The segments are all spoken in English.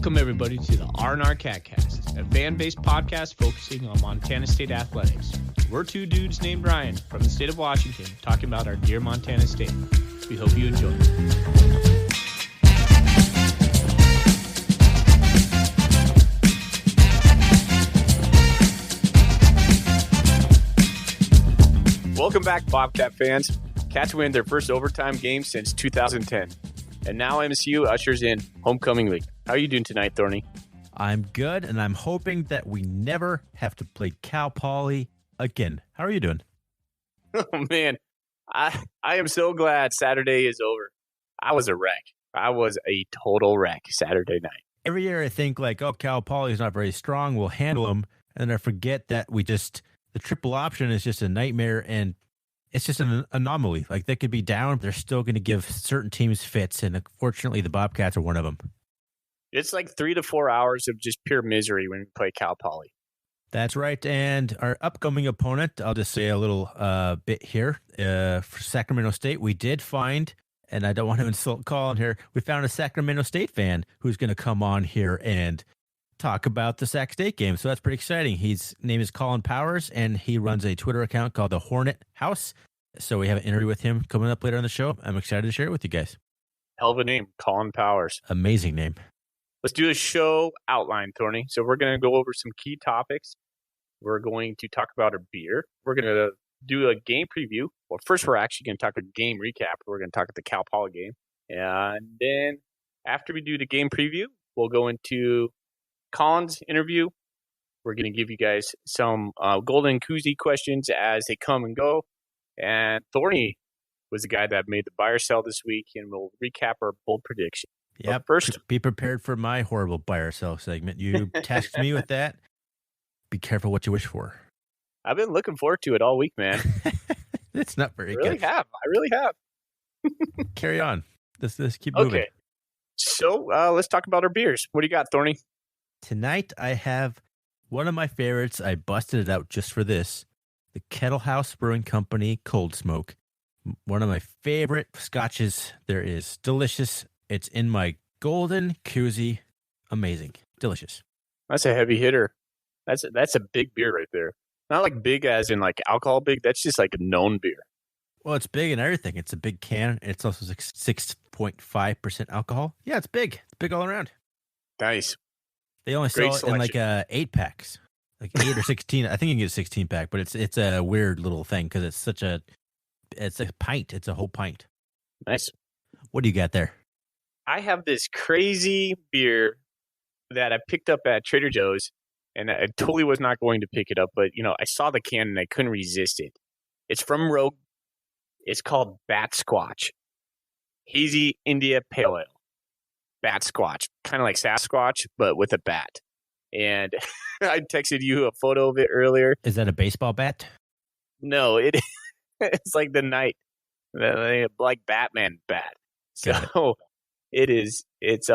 Welcome, everybody, to the R&R Catcast, a fan-based podcast focusing on Montana State athletics. We're two dudes named Ryan from the state of Washington talking about our dear Montana State. We hope you enjoy. Welcome back, Bobcat fans. Cats win their first overtime game since 2010. And now MSU ushers in Homecoming League. How are you doing tonight, Thorny? I'm good, and I'm hoping that we never have to play Cal Poly again. How are you doing? Oh, man. I am so glad Saturday is over. I was a wreck. I was a total wreck Saturday night. Every year I think, Cal Poly is not very strong. We'll handle them. And then I forget that the triple option is just a nightmare, and it's just an anomaly. Like, they could be down. They're still going to give certain teams fits, and unfortunately, the Bobcats are one of them. It's like 3 to 4 hours of just pure misery when we play Cal Poly. That's right. And our upcoming opponent, I'll just say a little bit here. For Sacramento State, we did find, and I don't want to insult Colin here, we found a Sacramento State fan who's going to come on here and talk about the Sac State game. So that's pretty exciting. His name is Colin Powers, and he runs a Twitter account called the Hornet House. So we have an interview with him coming up later on the show. I'm excited to share it with you guys. Hell of a name, Colin Powers. Amazing name. Let's do a show outline, Thorny. So we're going to go over some key topics. We're going to talk about our beer. We're going to do a game preview. Well, first we're actually going to talk a game recap. We're going to talk about the Cal Poly game. And then after we do the game preview, we'll go into Colin's interview. We're going to give you guys some golden koozie questions as they come and go. And Thorny was the guy that made the buy or sell this week, and we'll recap our bold prediction. Yeah, first, be prepared for my horrible buy or sell segment. You tasked me with that. Be careful what you wish for. I've been looking forward to it all week, man. It's not very good. I really have. Carry on. Let's keep moving. Okay. So let's talk about our beers. What do you got, Thorny? Tonight I have one of my favorites. I busted it out just for this. The Kettle House Brewing Company Cold Smoke. One of my favorite scotches there is. Delicious. It's in my golden koozie. Amazing. Delicious. That's a heavy hitter. That's a big beer right there. Not like big as in like alcohol big. That's just like a known beer. Well, it's big in everything. It's a big can. It's also 6.5% alcohol. Yeah, it's big. It's big all around. Nice. They only Great sell it in like 8 packs. Like 8 or 16. I think you can get a 16 pack, but it's a weird little thing because it's a pint. It's a whole pint. Nice. What do you got there? I have this crazy beer that I picked up at Trader Joe's, and I totally was not going to pick it up, but I saw the can and I couldn't resist it. It's from Rogue. It's called Bat Squatch. Hazy India Pale Ale. Bat Squatch. Kind of like Sasquatch, but with a bat. And I texted you a photo of it earlier. Is that a baseball bat? No, it's like the night, like Batman bat. So it is. It's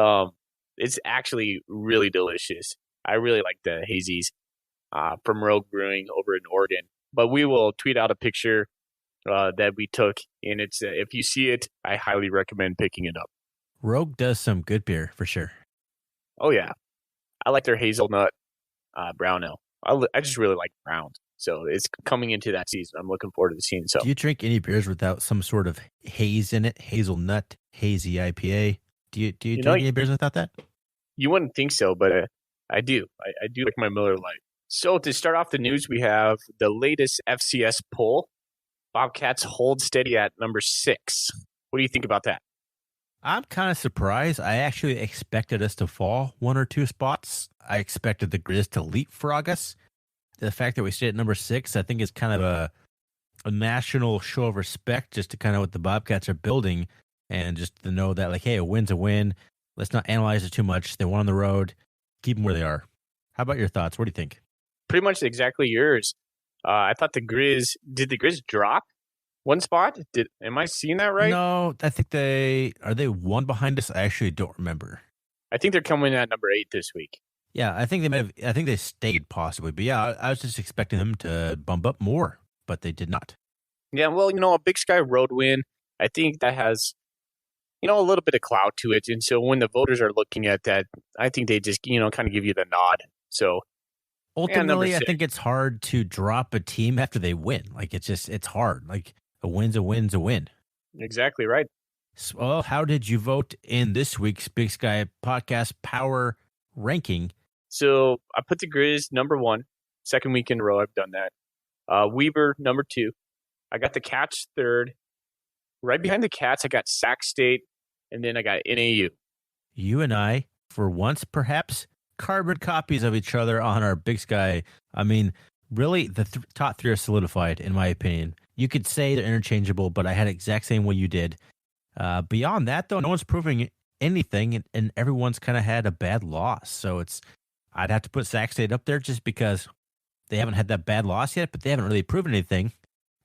actually really delicious. I really like the hazies from Rogue Brewing over in Oregon. But we will tweet out a picture that we took, and it's if you see it, I highly recommend picking it up. Rogue does some good beer for sure. Oh yeah, I like their hazelnut brown ale. I just really like browns. So it's coming into that season. I'm looking forward to seeing. So, do you drink any beers without some sort of haze in it? Hazelnut, hazy IPA. Do you drink any beers without that? You wouldn't think so, but I do. I do like my Miller Lite. So to start off the news, we have the latest FCS poll. Bobcats hold steady at number 6. What do you think about that? I'm kind of surprised. I actually expected us to fall 1 or 2 spots. I expected the Grizz to leapfrog us. The fact that we stay at number 6, I think is kind of a national show of respect just to kind of what the Bobcats are building and just to know that, like, hey, a win's a win. Let's not analyze it too much. They won on the road. Keep them where they are. How about your thoughts? What do you think? Pretty much exactly yours. I thought did the Grizz drop 1 spot? Am I seeing that right? No, I think they 1 behind us? I actually don't remember. I think they're coming in at number 8 this week. Yeah, I think they stayed possibly. But yeah, I was just expecting them to bump up more, but they did not. Yeah, well, a Big Sky road win, I think that has a little bit of clout to it. And so when the voters are looking at that, I think they just, kind of give you the nod. So Ultimately, I 6. think it's hard to drop a team after they win. Like it's hard. Like a win's a win's a win. Exactly right. So, well, how did you vote in this week's Big Sky Podcast Power Ranking? So I put the Grizz number 1, second week in a row I've done that. Weber number 2. I got the Cats 3rd. Right behind the Cats, I got Sac State, and then I got NAU. You and I, for once, perhaps carbon copies of each other on our Big Sky. I mean, really, the top 3 are solidified, in my opinion. You could say they're interchangeable, but I had the exact same way you did. Beyond that, though, no one's proving anything, and everyone's kind of had a bad loss. So I'd have to put Sac State up there just because they haven't had that bad loss yet, but they haven't really proven anything.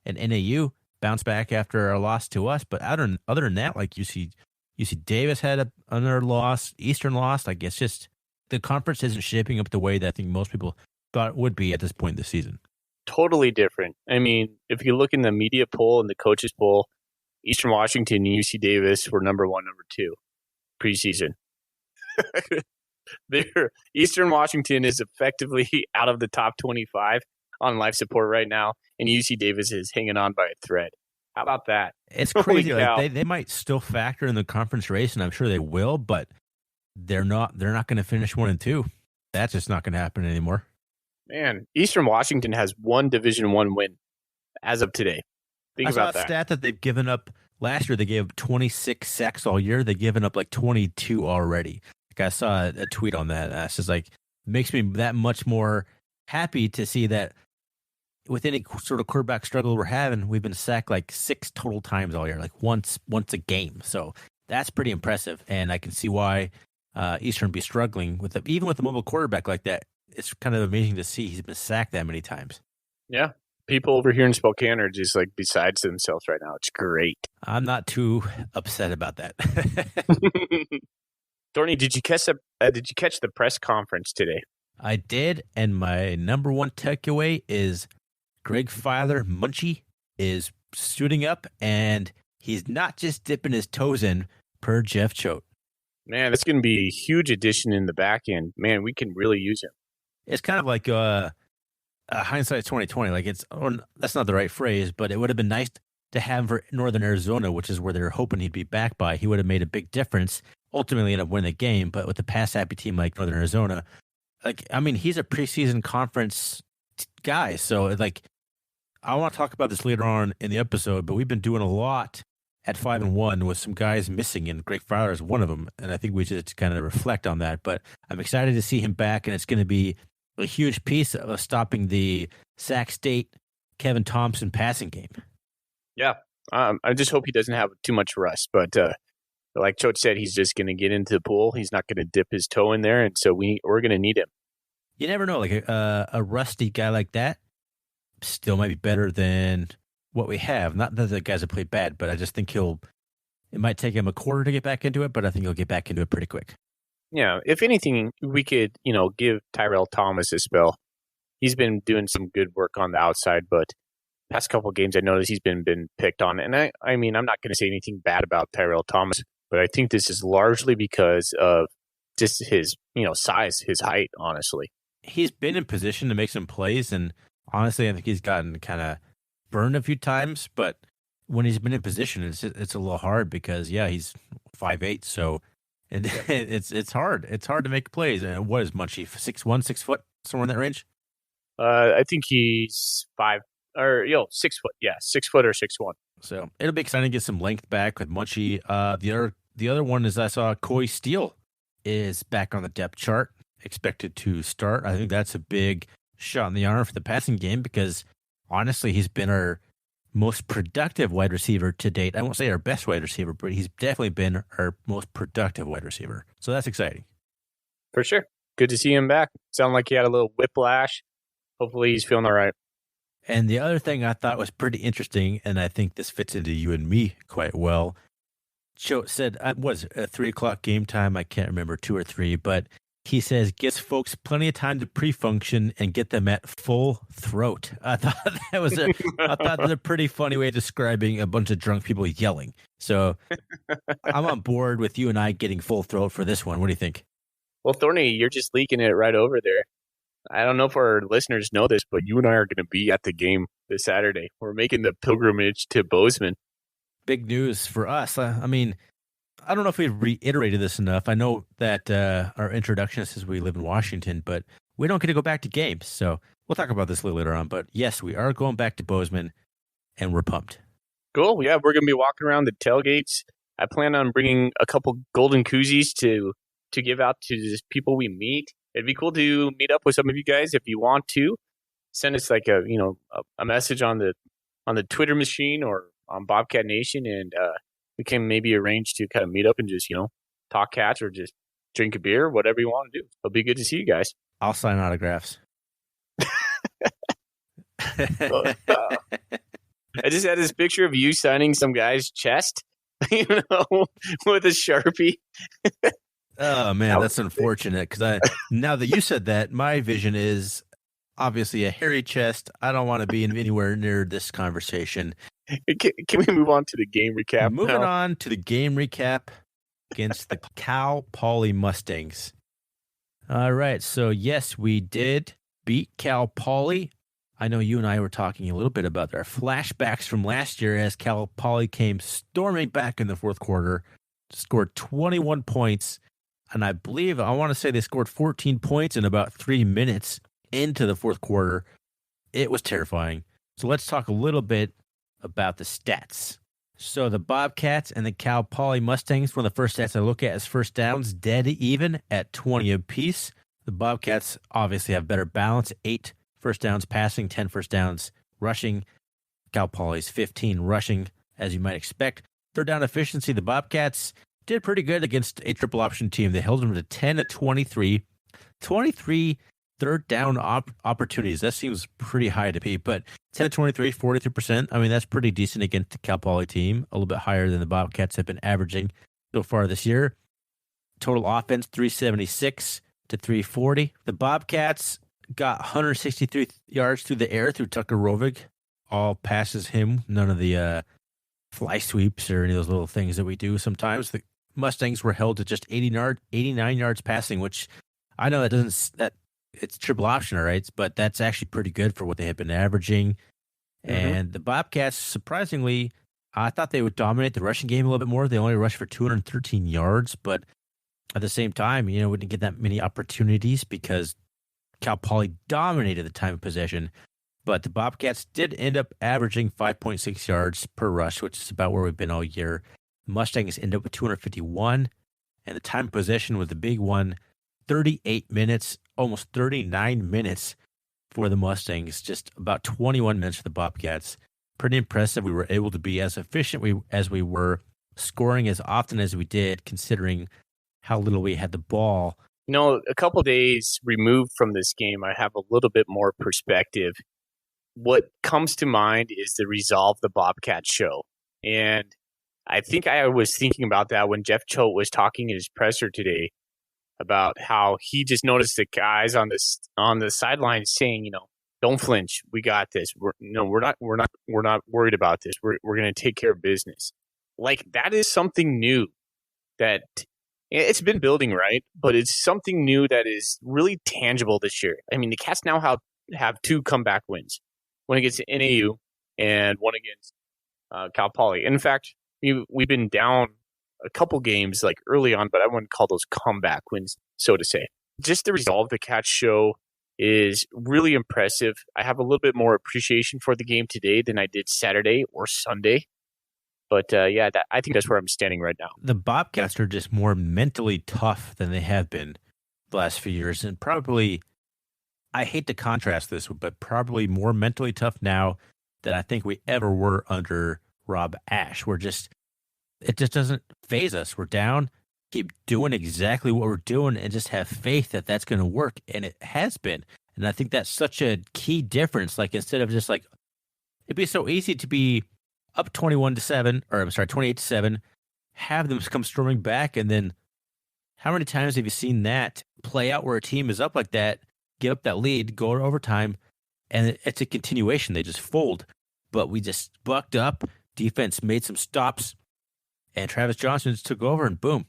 And NAU bounced back after a loss to us, but other than that, like UC Davis had another loss, Eastern lost. Like it's just the conference isn't shaping up the way that I think most people thought it would be at this point in the season. Totally different. I mean, if you look in the media poll and the coaches poll, Eastern Washington and UC Davis were number 1, number 2 preseason. Eastern Washington is effectively out of the top 25 on life support right now, and UC Davis is hanging on by a thread. How about that? It's crazy. Like they might still factor in the conference race, and I'm sure they will, but they're not going to finish 1 and 2. That's just not going to happen anymore. Man, Eastern Washington has 1 Division I win as of today. Think about that. I saw a stat that they've given up last year. They gave 26 sacks all year. They've given up like 22 already. Like I saw a tweet on that. It's just like makes me that much more happy to see that with any sort of quarterback struggle we're having, we've been sacked like 6 total times all year, like once a game. So that's pretty impressive, and I can see why Eastern be struggling with even with a mobile quarterback like that. It's kind of amazing to see he's been sacked that many times. Yeah. People over here in Spokane are just like besides themselves right now. It's great. I'm not too upset about that. Thorny, did you catch the press conference today? I did, and my number 1 takeaway is Greg Filer Munchie is suiting up, and he's not just dipping his toes in per Jeff Choate. Man, that's going to be a huge addition in the back end. Man, we can really use him. It's kind of like hindsight 2020. Like that's not the right phrase, but it would have been nice to have him for Northern Arizona, which is where they're hoping he'd be back by. He would have made a big difference. Ultimately, end up winning the game. But with a pass-happy team like Northern Arizona, he's a preseason conference guy. So I want to talk about this later on in the episode. But we've been doing a lot at 5-1 with some guys missing, and Greg Fowler is one of them. And I think we should kind of reflect on that. But I'm excited to see him back, and it's going to be a huge piece of stopping the Sac State Kevin Thompson passing game. Yeah. I just hope he doesn't have too much rust. But like Choate said, he's just going to get into the pool. He's not going to dip his toe in there. And so we're going to need him. You never know. Like a rusty guy like that still might be better than what we have. Not that the guys have played bad, but I just think it might take him a quarter to get back into it, but I think he'll get back into it pretty quick. Yeah, if anything, we could, give Tyrell Thomas a spell. He's been doing some good work on the outside, but past couple of games I noticed he's been picked on. And I mean, I'm not going to say anything bad about Tyrell Thomas, but I think this is largely because of just his, size, his height, honestly. He's been in position to make some plays, and honestly, I think he's gotten kind of burned a few times, but when he's been in position, it's a little hard because, he's 5'8", so it's hard. It's hard to make plays. And what is Munchie, 6'1", 6 foot, somewhere in that range? I think he's 6 foot. Yeah, 6 foot or 6'1". So it'll be exciting to get some length back with Munchie. The other one is I saw Coy Steele is back on the depth chart, expected to start. I think that's a big shot in the arm for the passing game because honestly, he's been our most productive wide receiver to date. I won't say our best wide receiver, but he's definitely been our most productive wide receiver. So that's exciting. For sure. Good to see him back. Sounded like he had a little whiplash. Hopefully he's feeling all right. And the other thing I thought was pretty interesting, and I think this fits into you and me quite well. Choate said, was a 3:00 game time? I can't remember, 2 or 3, but He says, gives folks plenty of time to pre-function and get them at full throat. I thought that was a pretty funny way of describing a bunch of drunk people yelling. So I'm on board with you and I getting full throat for this one. What do you think? Well, Thorny, you're just leaking it right over there. I don't know if our listeners know this, but you and I are going to be at the game this Saturday. We're making the pilgrimage to Bozeman. Big news for us. I mean, I don't know if we've reiterated this enough. I know that our introduction says we live in Washington, but we don't get to go back to games. So we'll talk about this a little later on. But yes, we are going back to Bozeman, and we're pumped. Cool. Yeah, we're going to be walking around the tailgates. I plan on bringing a couple golden koozies to give out to just people we meet. It'd be cool to meet up with some of you guys if you want to. Send us like a message on the Twitter machine or on Bobcat Nation, and we can maybe arrange to kind of meet up and just, talk cats or just drink a beer, whatever you want to do. It'll be good to see you guys. I'll sign autographs. I just had this picture of you signing some guy's chest, with a Sharpie. Oh, man, that's unfortunate because now that you said that, my vision is obviously a hairy chest. I don't want to be anywhere near this conversation. Can we move on to the game recap? Moving on to the game recap against the Cal Poly Mustangs. All right. So, yes, we did beat Cal Poly. I know you and I were talking a little bit about our flashbacks from last year as Cal Poly came storming back in the fourth quarter, scored 21 points. And I want to say they scored 14 points in about 3 minutes into the fourth quarter. It was terrifying. So let's talk a little bit about the stats. So the Bobcats and the Cal Poly Mustangs, one of the first stats I look at is first downs, dead even at 20 apiece. The Bobcats obviously have better balance, 8 first downs passing, 10 first downs rushing. Cal Poly's 15 rushing, as you might expect. Third down efficiency, the Bobcats did pretty good against a triple option team. They held them to 10 to 23. 23 third down opportunities. That seems pretty high to be, but 10 to 23, 43%. I mean, that's pretty decent against the Cal Poly team, a little bit higher than the Bobcats have been averaging so far this year. Total offense, 376 to 340. The Bobcats got 163 yards through the air through Tucker Rovig. All passes him. None of the fly sweeps or any of those little things that we do sometimes. The Mustangs were held to just 89 yards passing, which I know that it's triple option, all right, but that's actually pretty good for what they had been averaging. Mm-hmm. And the Bobcats, surprisingly, I thought they would dominate the rushing game a little bit more. They only rushed for 213 yards, but at the same time, we didn't get that many opportunities because Cal Poly dominated the time of possession. But the Bobcats did end up averaging 5.6 yards per rush, which is about where we've been all year. The Mustangs ended up with 251, and the time of possession was the big one, 38 minutes, almost 39 minutes for the Mustangs, just about 21 minutes for the Bobcats. Pretty impressive. We were able to be as efficient as we were, scoring as often as we did, considering how little we had the ball. A couple days removed from this game, I have a little bit more perspective. What comes to mind is the resolve the Bobcats show. And I think I was thinking about that when Jeff Choate was talking in his presser today about how he just noticed the guys on the sidelines saying, don't flinch. We got this. We're not worried about this. We're going to take care of business. Like, that is something new that it's been building, right? But it's something new that is really tangible this year. I mean, the Cats now have 2 comeback wins. One against NAU and one against Cal Poly. In fact, we've been down a couple games like early on, but I wouldn't call those comeback wins, so to say. Just the resolve the Cats show is really impressive. I have a little bit more appreciation for the game today than I did Saturday or Sunday. But I think that's where I'm standing right now. The Bobcats are just more mentally tough than they have been the last few years, and probably, I hate to contrast this, but probably more mentally tough now than I think we ever were under Rob Ash. It just doesn't phase us. We're down, keep doing exactly what we're doing, and just have faith that that's going to work. And it has been. And I think that's such a key difference. Like, instead of just like, it'd be so easy to be up 28-7, have them come storming back and then How many times have you seen that play out where a team is up like that, give up that lead, go to overtime, and it's a continuation. They just fold. But we just bucked up. Defense made some stops, and Travis Johnson just took over, and boom,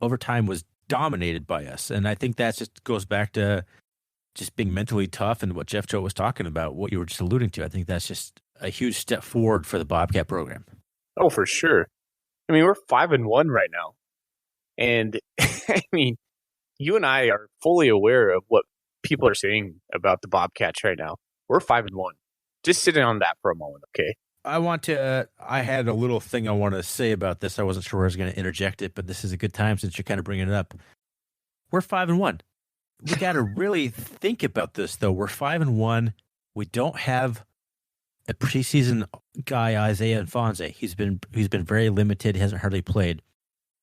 overtime was dominated by us. And I think that just goes back to just being mentally tough and what Jeff Choate was talking about, what you were just alluding to. I think that's just a huge step forward for the Bobcat program. Oh, for sure. I mean, we're 5-1 right now. And I mean, you and I are fully aware of what people are saying about the Bobcats right now. We're 5-1. Just sitting on that for a moment, okay? I had a little thing I want to say about this. I wasn't sure I was going to interject it, but this is a good time since you're kind of bringing it up. We're 5-1. We got to really think about this, though. We're 5-1. We don't have a preseason guy, Isaiah Alphonse. He's been very limited. He hasn't hardly played.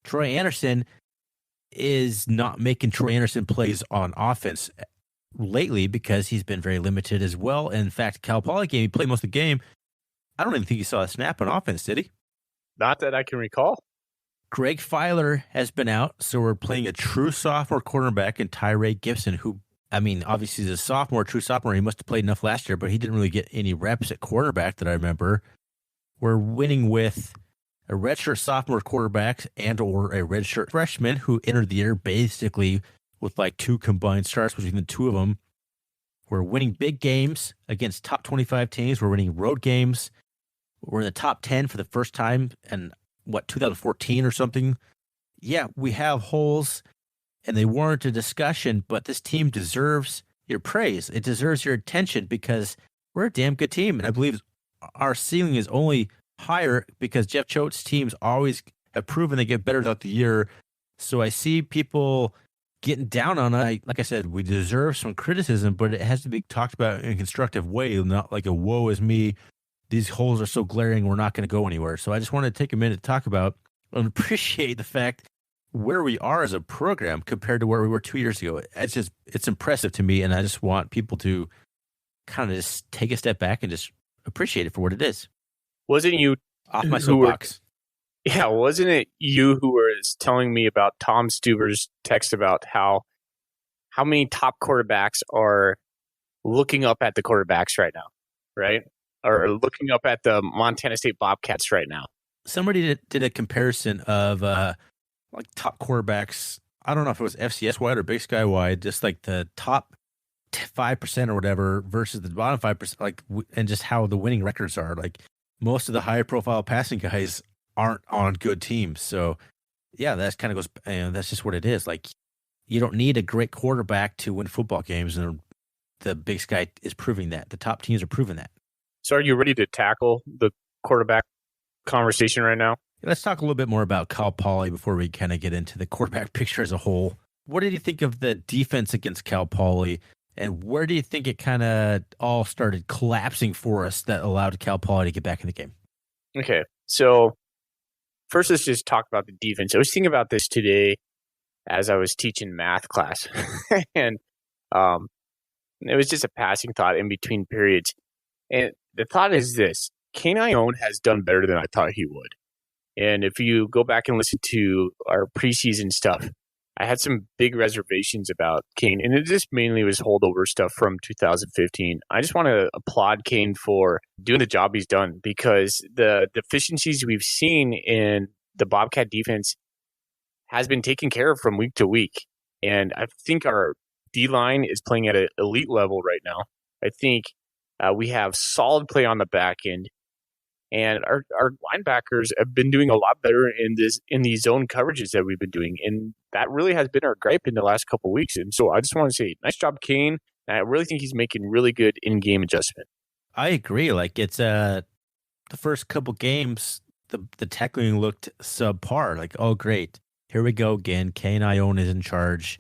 Troy Anderson is not making Troy Anderson plays on offense lately because he's been very limited as well. And in fact, Cal Poly game, he played most of the game. I don't even think he saw a snap on offense, did he? Not that I can recall. Greg Filer has been out, so we're playing a true sophomore quarterback in Tyree Gibson, who, I mean, obviously he's a true sophomore. He must have played enough last year, but he didn't really get any reps at quarterback that I remember. We're winning with a redshirt sophomore quarterback and or a redshirt freshman who entered the year basically with like 2 combined starts between the two of them. We're winning big games against top 25 teams. We're winning road games. We're in the top 10 for the first time in, 2014 or something? Yeah, we have holes, and they warrant a discussion, but this team deserves your praise. It deserves your attention because we're a damn good team, and I believe our ceiling is only higher because Jeff Choate's teams always have proven they get better throughout the year. So I see people getting down on it. Like I said, we deserve some criticism, but it has to be talked about in a constructive way, not like a woe is me. These holes are so glaring, we're not going to go anywhere. So I just wanted to take a minute to talk about and appreciate the fact where we are as a program compared to where we were 2 years ago. It's impressive to me, and I just want people to kind of just take a step back and just appreciate it for what it is. Wasn't you off my soapbox? Yeah, wasn't it you who was telling me about Tom Stuber's text about how many top quarterbacks are looking up at the quarterbacks right now, right? Or looking up at the Montana State Bobcats right now. Somebody did a comparison of like top quarterbacks. I don't know if it was FCS wide or Big Sky wide, just like the top 5% or whatever versus the bottom 5%, like, and just how the winning records are. Like most of the high profile passing guys aren't on good teams. So yeah, that kind of goes, and that's just what it is. Like you don't need a great quarterback to win football games, and the Big Sky is proving that. The top teams are proving that. So are you ready to tackle the quarterback conversation right now? Let's talk a little bit more about Cal Poly before we kind of get into the quarterback picture as a whole. What did you think of the defense against Cal Poly, and where do you think it kind of all started collapsing for us that allowed Cal Poly to get back in the game? Okay, so first let's just talk about the defense. I was thinking about this today as I was teaching math class, and it was just a passing thought in between periods. And the thought is this: Kane Ione has done better than I thought he would. And if you go back and listen to our preseason stuff, I had some big reservations about Kane, and it just mainly was holdover stuff from 2015. I just want to applaud Kane for doing the job he's done, because the deficiencies we've seen in the Bobcat defense has been taken care of from week to week. And I think our D-line is playing at an elite level right now. I think we have solid play on the back end, and our linebackers have been doing a lot better in these zone coverages that we've been doing, and that really has been our gripe in the last couple of weeks. And so I just want to say, nice job, Kane. And I really think he's making really good in-game adjustment. I agree. Like it's the first couple games, the tackling looked subpar. Like, oh great, here we go again. Kane Ione is in charge.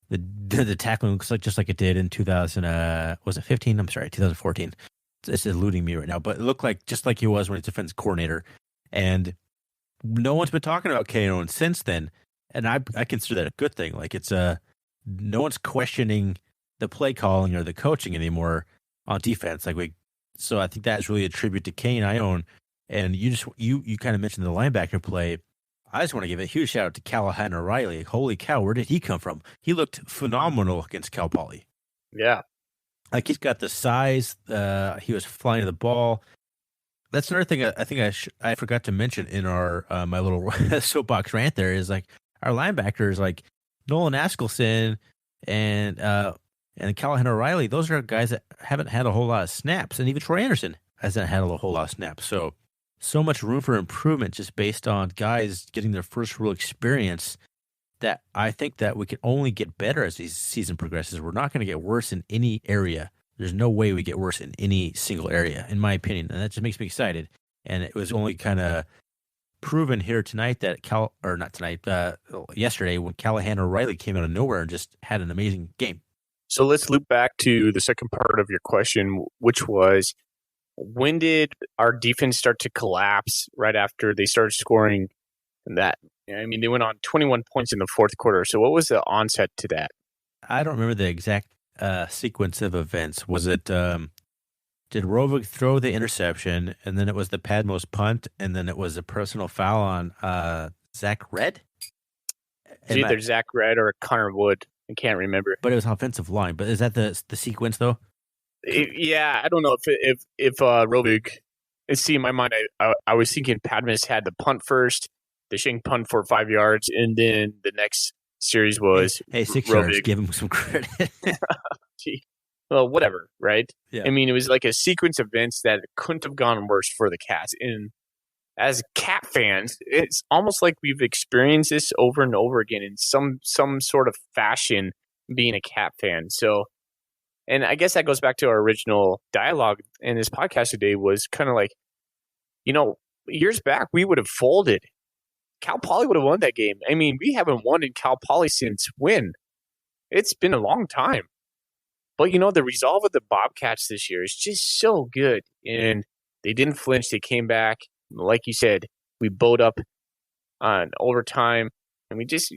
The tackling looks like just like it did in 2015? I'm sorry, 2014. It's eluding me right now, but it looked like just like he was when he's defense coordinator. And no one's been talking about Kane Ione since then. And I consider that a good thing. Like it's no one's questioning the play calling or the coaching anymore on defense. So I think that is really a tribute to Kane Ione. And you kind of mentioned the linebacker play. I just want to give a huge shout out to Callahan O'Reilly. Holy cow, where did he come from? He looked phenomenal against Cal Poly. Yeah. Like he's got the size. He was flying the ball. That's another thing I think I forgot to mention in our my little soapbox rant. There is like our linebackers, like Nolan Askelson and Callahan O'Reilly. Those are guys that haven't had a whole lot of snaps, and even Troy Anderson hasn't had a whole lot of snaps. So much room for improvement just based on guys getting their first real experience. That I think that we can only get better as the season progresses. We're not going to get worse in any area. There's no way we get worse in any single area, in my opinion. And that just makes me excited. And it was only kind of proven here tonight that yesterday when Callahan O'Reilly came out of nowhere and just had an amazing game. So let's loop back to the second part of your question, which was, when did our defense start to collapse right after they started scoring that? I mean, they went on 21 points in the fourth quarter. So what was the onset to that? I don't remember the exact sequence of events. Was it, did Rovig throw the interception, and then it was the Padmos punt, and then it was a personal foul on Zach Red? It's either Zach Red or Connor Wood. I can't remember. But it was offensive line. But is that the sequence, though? Yeah, I don't know if Rovig. See, in my mind, I was thinking Padmos had the punt first, the shank punt for 5 yards, and then the next series was 6 Rovig. yards. Give him some credit. Well, whatever, right? Yeah. I mean, it was like a sequence of events that couldn't have gone worse for the Cats. And as Cat fans, it's almost like we've experienced this over and over again in some sort of fashion, being a Cat fan. So, and I guess that goes back to our original dialogue in this podcast today, was kind of like, years back, we would have folded. Cal Poly would have won that game. I mean, we haven't won in Cal Poly since when? It's been a long time. But, the resolve of the Bobcats this year is just so good. And they didn't flinch. They came back. Like you said, we bowed up on overtime. And we just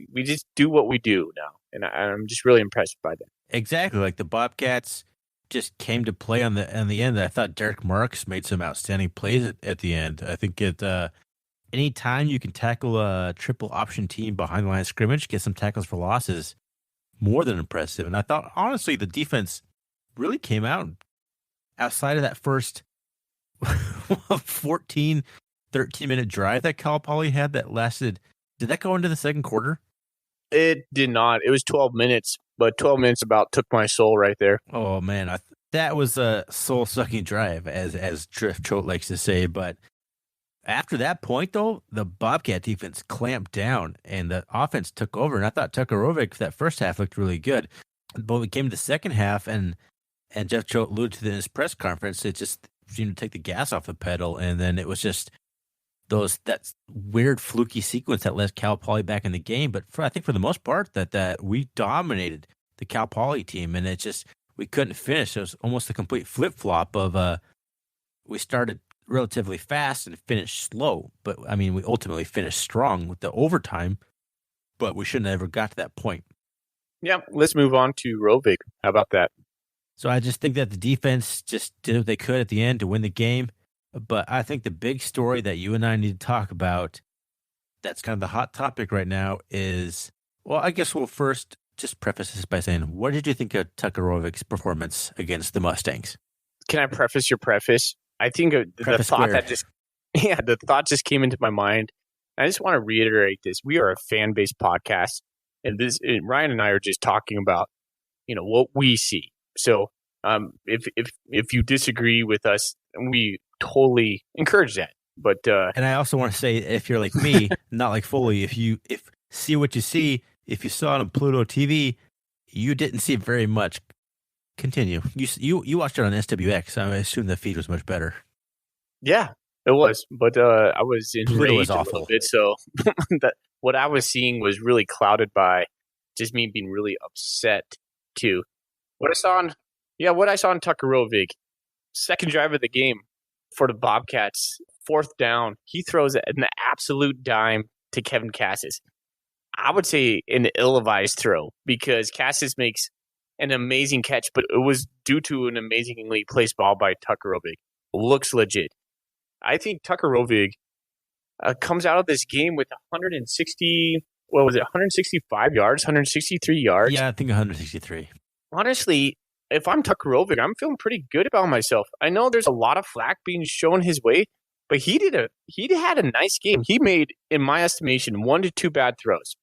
do what we do now. And I'm just really impressed by that. Exactly. Like the Bobcats just came to play on the end. I thought Derek Marks made some outstanding plays at the end. I think anytime you can tackle a triple option team behind the line of scrimmage, get some tackles for losses, more than impressive. And I thought, honestly, the defense really came out outside of that first 14, 13-minute drive that Cal Poly had that lasted. Did that go into the second quarter? It did not. It was 12 minutes, but 12 minutes about took my soul right there. Oh, man. That was a soul-sucking drive, as Drift Choate likes to say. But after that point, though, the Bobcat defense clamped down and the offense took over. And I thought Tucker Rovig, that first half, looked really good. But we came to the second half, and Jeff Choate alluded to in his press conference, it just seemed to take the gas off the pedal. And then it was just that weird fluky sequence that led Cal Poly back in the game. But I think for the most part that we dominated the Cal Poly team, and we couldn't finish. It was almost a complete flip-flop of we started relatively fast and finished slow. But, I mean, we ultimately finished strong with the overtime, but we shouldn't have ever got to that point. Yeah, let's move on to Rovig. How about that? So I just think that the defense just did what they could at the end to win the game. But I think the big story that you and I need to talk about, that's kind of the hot topic right now, is, well, I guess we'll first just preface this by saying, what did you think of Tucker Rovig's performance against the Mustangs? Can I preface your preface? I think the thought just came into my mind. I just want to reiterate this. We are a fan-based podcast, and Ryan and I are just talking about, what we see. So if you disagree with us, we totally encourage that. But and I also want to say, if you're like me, not like Foley, if see what you see, if you saw it on Pluto TV, you didn't see very much. Continue. You watched it on SWX. So I assume the feed was much better. Yeah, it was. But I was enraged a little bit. So what I was seeing was really clouded by just me being really upset too. What I saw on Tucker Rovig, second drive of the game for the Bobcats, fourth down, he throws an absolute dime to Kevin Cassis. I would say an ill-advised throw because Cassis makes an amazing catch, but it was due to an amazingly placed ball by Tucker Rovig. Looks legit. I think Tucker Rovig comes out of this game with 160, what was it, 165 yards, 163 yards. Yeah, I think 163. Honestly, if I'm Tucker Rovig, I'm feeling pretty good about myself. I know there's a lot of flack being shown his way, but he had a nice game. He made, in my estimation, 1 to 2 bad throws.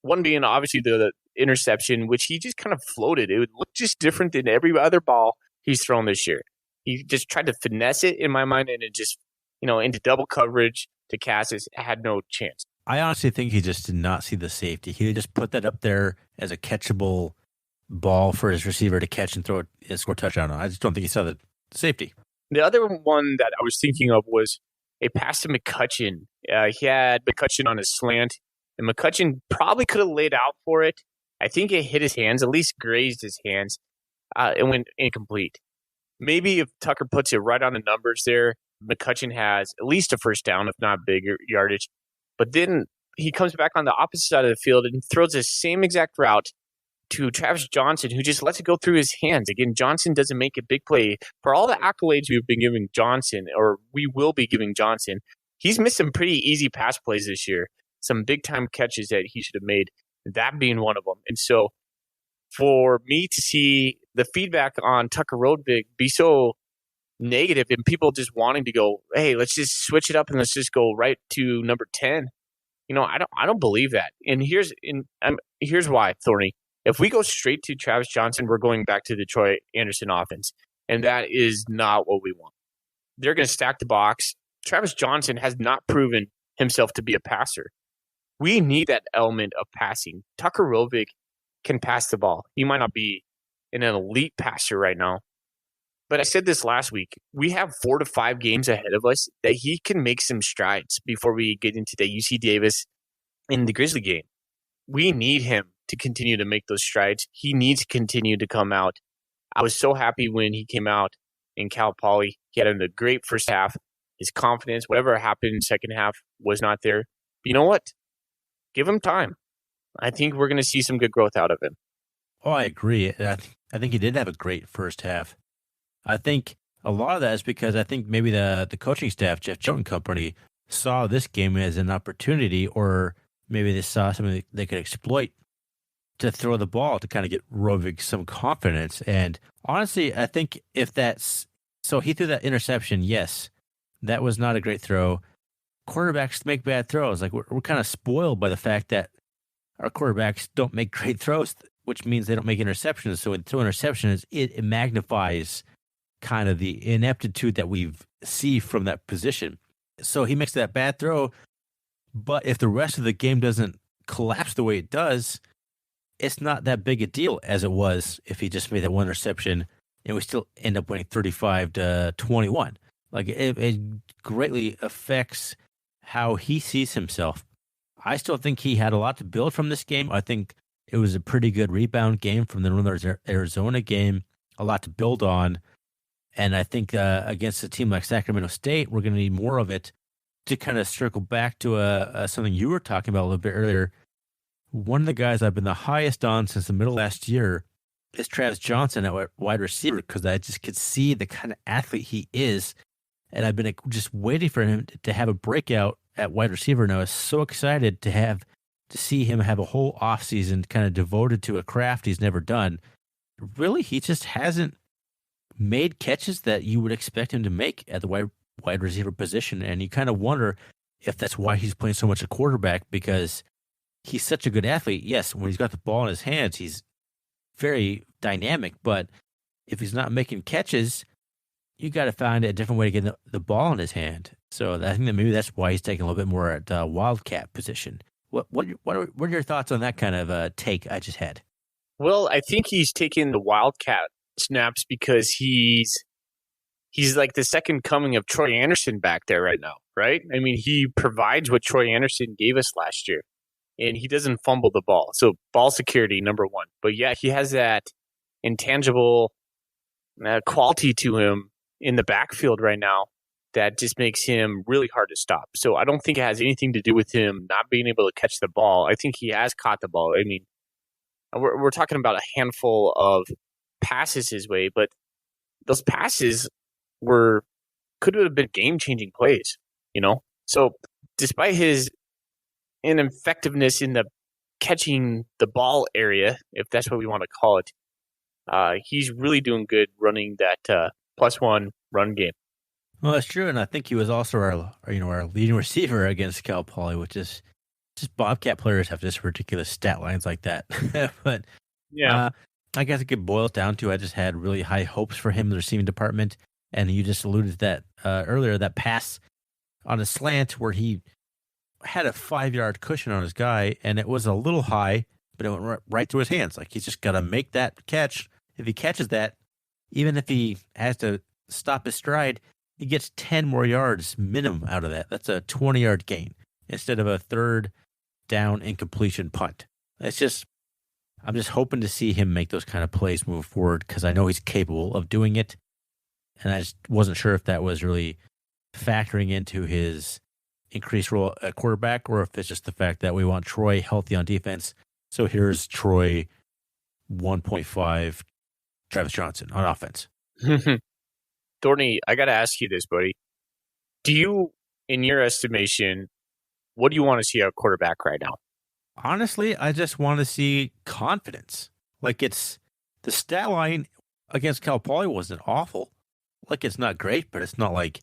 One being obviously the interception, which he just kind of floated. It would look just different than every other ball he's thrown this year. He just tried to finesse it in my mind, and it just, into double coverage to Cassis, had no chance. I honestly think he just did not see the safety. He just put that up there as a catchable ball for his receiver to catch and throw it and score a touchdown on. I just don't think he saw the safety. The other one that I was thinking of was a pass to McCutcheon. He had McCutcheon on his slant, and McCutcheon probably could have laid out for it. I think it hit his hands, at least grazed his hands. It went incomplete. Maybe if Tucker puts it right on the numbers there, McCutcheon has at least a first down, if not bigger yardage. But then he comes back on the opposite side of the field and throws the same exact route to Travis Johnson, who just lets it go through his hands. Again, Johnson doesn't make a big play. For all the accolades we've been giving Johnson, or we will be giving Johnson, he's missed some pretty easy pass plays this year. Some big-time catches that he should have made, that being one of them. And so for me to see the feedback on Tucker Rovig be so negative and people just wanting to go, hey, let's just switch it up and let's just go right to number 10. I don't believe that. And here's why, Thorny. If we go straight to Travis Johnson, we're going back to the Troy Anderson offense. And that is not what we want. They're going to stack the box. Travis Johnson has not proven himself to be a passer. We need that element of passing. Tucker Rovig can pass the ball. He might not be an elite passer right now. But I said this last week. We have 4 to 5 games ahead of us that he can make some strides before we get into the UC Davis in the Grizzly game. We need him to continue to make those strides. He needs to continue to come out. I was so happy when he came out in Cal Poly. He had a great first half. His confidence, whatever happened in the second half, was not there. But you know what? Give him time. I think we're going to see some good growth out of him. Oh, I agree. I think he did have a great first half. I think a lot of that is because I think maybe the coaching staff, Jeff Jones Company, saw this game as an opportunity, or maybe they saw something they could exploit to throw the ball to kind of get Rovig some confidence. And honestly, I think if that's so, he threw that interception. Yes, that was not a great throw. Quarterbacks make bad throws. Like we're kind of spoiled by the fact that our quarterbacks don't make great throws, which means they don't make interceptions. So when they throw interceptions, it magnifies kind of the ineptitude that we see from that position. So he makes that bad throw, but if the rest of the game doesn't collapse the way it does, it's not that big a deal as it was if he just made that one interception and we still end up winning 35-21. Like it greatly affects how he sees himself. I still think he had a lot to build from this game. I think it was a pretty good rebound game from the Northern Arizona game, a lot to build on. And I think against a team like Sacramento State, we're going to need more of it. To kind of circle back to something you were talking about a little bit earlier, one of the guys I've been the highest on since the middle of last year is Travis Johnson at wide receiver, because I just could see the kind of athlete he is. And I've been just waiting for him to have a breakout at wide receiver. And I was so excited to see him have a whole offseason kind of devoted to a craft he's never done. Really, he just hasn't made catches that you would expect him to make at the wide receiver position. And you kind of wonder if that's why he's playing so much a quarterback, because he's such a good athlete. Yes, when he's got the ball in his hands, he's very dynamic. But if he's not making catches, you got to find a different way to get the ball in his hand. So I think that maybe that's why he's taking a little bit more at the wildcat position. What are your thoughts on that kind of take I just had? Well, I think he's taking the wildcat snaps because he's like the second coming of Troy Anderson back there right now, right? I mean, he provides what Troy Anderson gave us last year, and he doesn't fumble the ball. So ball security, number one. But yeah, he has that intangible quality to him in the backfield right now that just makes him really hard to stop. So I don't think it has anything to do with him not being able to catch the ball. I think he has caught the ball. I mean, we're talking about a handful of passes his way, but those passes could have been game-changing plays, So despite his ineffectiveness in the catching the ball area, if that's what we want to call it, he's really doing good running that +1 run game. Well, that's true, and I think he was also our leading receiver against Cal Poly, which is just Bobcat players have just ridiculous stat lines like that. But Yeah. I guess it could boil it down to I just had really high hopes for him in the receiving department, and you just alluded to that earlier. That pass on a slant where he had a 5-yard cushion on his guy, and it was a little high, but it went right through his hands. Like he's just got to make that catch. If he catches that, even if he has to stop his stride, he gets 10 more yards minimum out of that. That's a 20-yard gain instead of a third down incompletion punt. I'm just hoping to see him make those kind of plays move forward because I know he's capable of doing it. And I just wasn't sure if that was really factoring into his increased role at quarterback or if it's just the fact that we want Troy healthy on defense. So here's Troy 1.5 Travis Johnson on offense. Thorny, I got to ask you this, buddy. Do you, in your estimation, what do you want to see out of quarterback right now? Honestly, I just want to see confidence. Like it's the stat line against Cal Poly wasn't awful. Like it's not great, but it's not like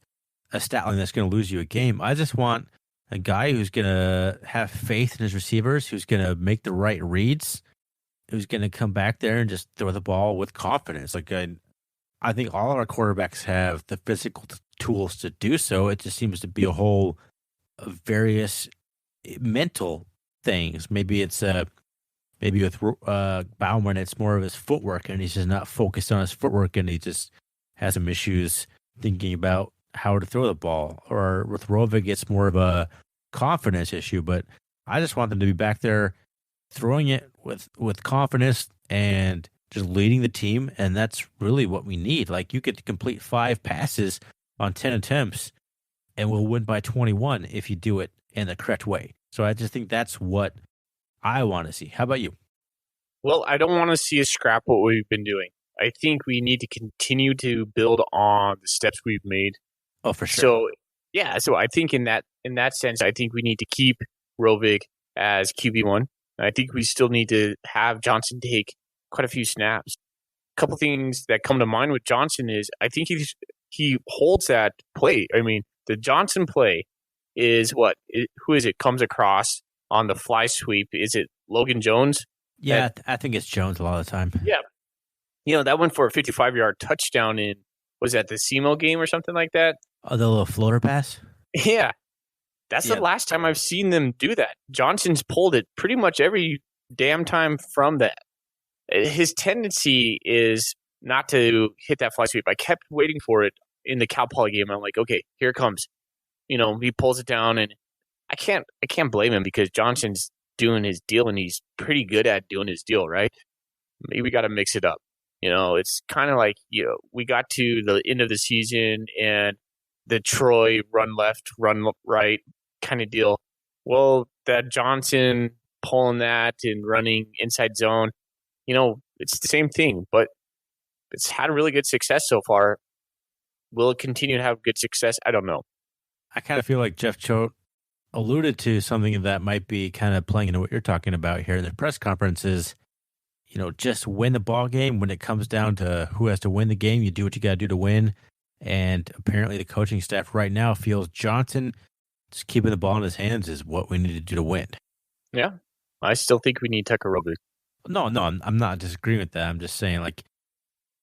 a stat line that's going to lose you a game. I just want a guy who's going to have faith in his receivers, who's going to make the right reads, who's going to come back there and just throw the ball with confidence. Like I think all of our quarterbacks have the physical tools to do so. It just seems to be a whole of various mental things. Maybe it's maybe with Bauman, it's more of his footwork, and he's just not focused on his footwork, and he just has some issues thinking about how to throw the ball. Or with Rovig, it's more of a confidence issue. But I just want them to be back there throwing it with confidence and just leading the team, and that's really what we need. Like you could complete 5 passes on 10 attempts, and we'll win by 21 if you do it in the correct way. So I just think that's what I want to see. How about you? Well, I don't want to see us scrap what we've been doing. I think we need to continue to build on the steps we've made. Oh, for sure. So, yeah. So I think in that sense, I think we need to keep Rovig as QB1. I think we still need to have Johnson take quite a few snaps. A couple things that come to mind with Johnson is I think he holds that play. I mean, the Johnson play is who is it comes across on the fly sweep? Is it Logan Jones? Yeah, I think it's Jones a lot of the time. Yeah. That went for a 55-yard touchdown was that the SEMO game or something like that? Oh, the little floater pass? Yeah. That's the last time I've seen them do that. Johnson's pulled it pretty much every damn time from that. His tendency is not to hit that fly sweep. I kept waiting for it in the Cal Poly game. I'm like, okay, here it comes. He pulls it down, and I can't blame him because Johnson's doing his deal, and he's pretty good at doing his deal, right? Maybe we got to mix it up. It's kind of like, we got to the end of the season and the Troy run left, run right kind of deal. Well, that Johnson pulling that and running inside zone, it's the same thing, but it's had really good success so far. Will it continue to have good success? I don't know. I kind of feel like Jeff Choate alluded to something that might be kind of playing into what you're talking about here in the press conferences. Just win the ball game. When it comes down to who has to win the game, you do what you got to do to win. And apparently the coaching staff right now feels Johnson just keeping the ball in his hands is what we need to do to win. Yeah. I still think we need Tucker Rovig. No, I'm not disagreeing with that. I'm just saying, like,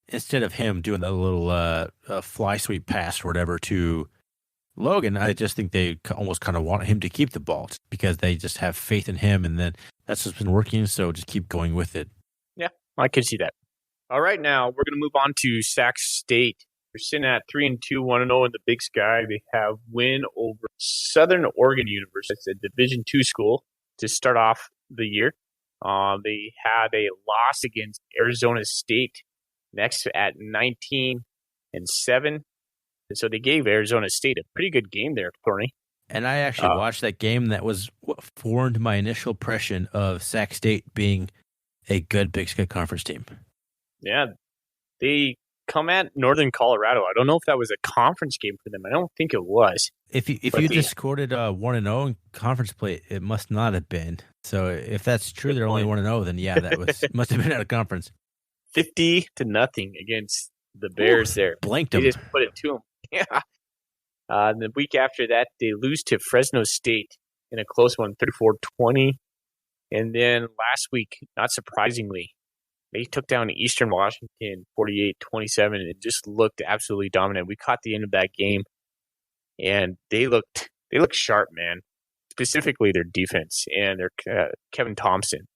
instead of him doing that little fly sweep pass or whatever to Logan, I just think they almost kind of want him to keep the ball because they just have faith in him, and then that's what's been working, so just keep going with it. Yeah, I can see that. All right, now we're going to move on to Sac State. They're sitting at 3-2, 1-0 in the Big Sky. They have win over Southern Oregon University. It's a Division II school to start off the year. They had a loss against Arizona State next at 19-7. And so they gave Arizona State a pretty good game there, Thorny. And I actually watched that game. That was what formed my initial impression of Sac State being a good Big Sky Conference team. Yeah, they come at Northern Colorado. I don't know if that was a conference game for them. I don't think it was. If you just quoted 1-0 in conference play, it must not have been. So if that's true, they're only 1-0. Then yeah, that must have been at a conference. 50-0 against the Bears. There, blanked they them. just put it to them. Yeah. The week after that, they lose to Fresno State in a close one, 34-20. And then last week, not surprisingly, they took down Eastern Washington 48-27 and it just looked absolutely dominant. We caught the end of that game, and they looked sharp, man. Specifically, their defense and their Kevin Thompson,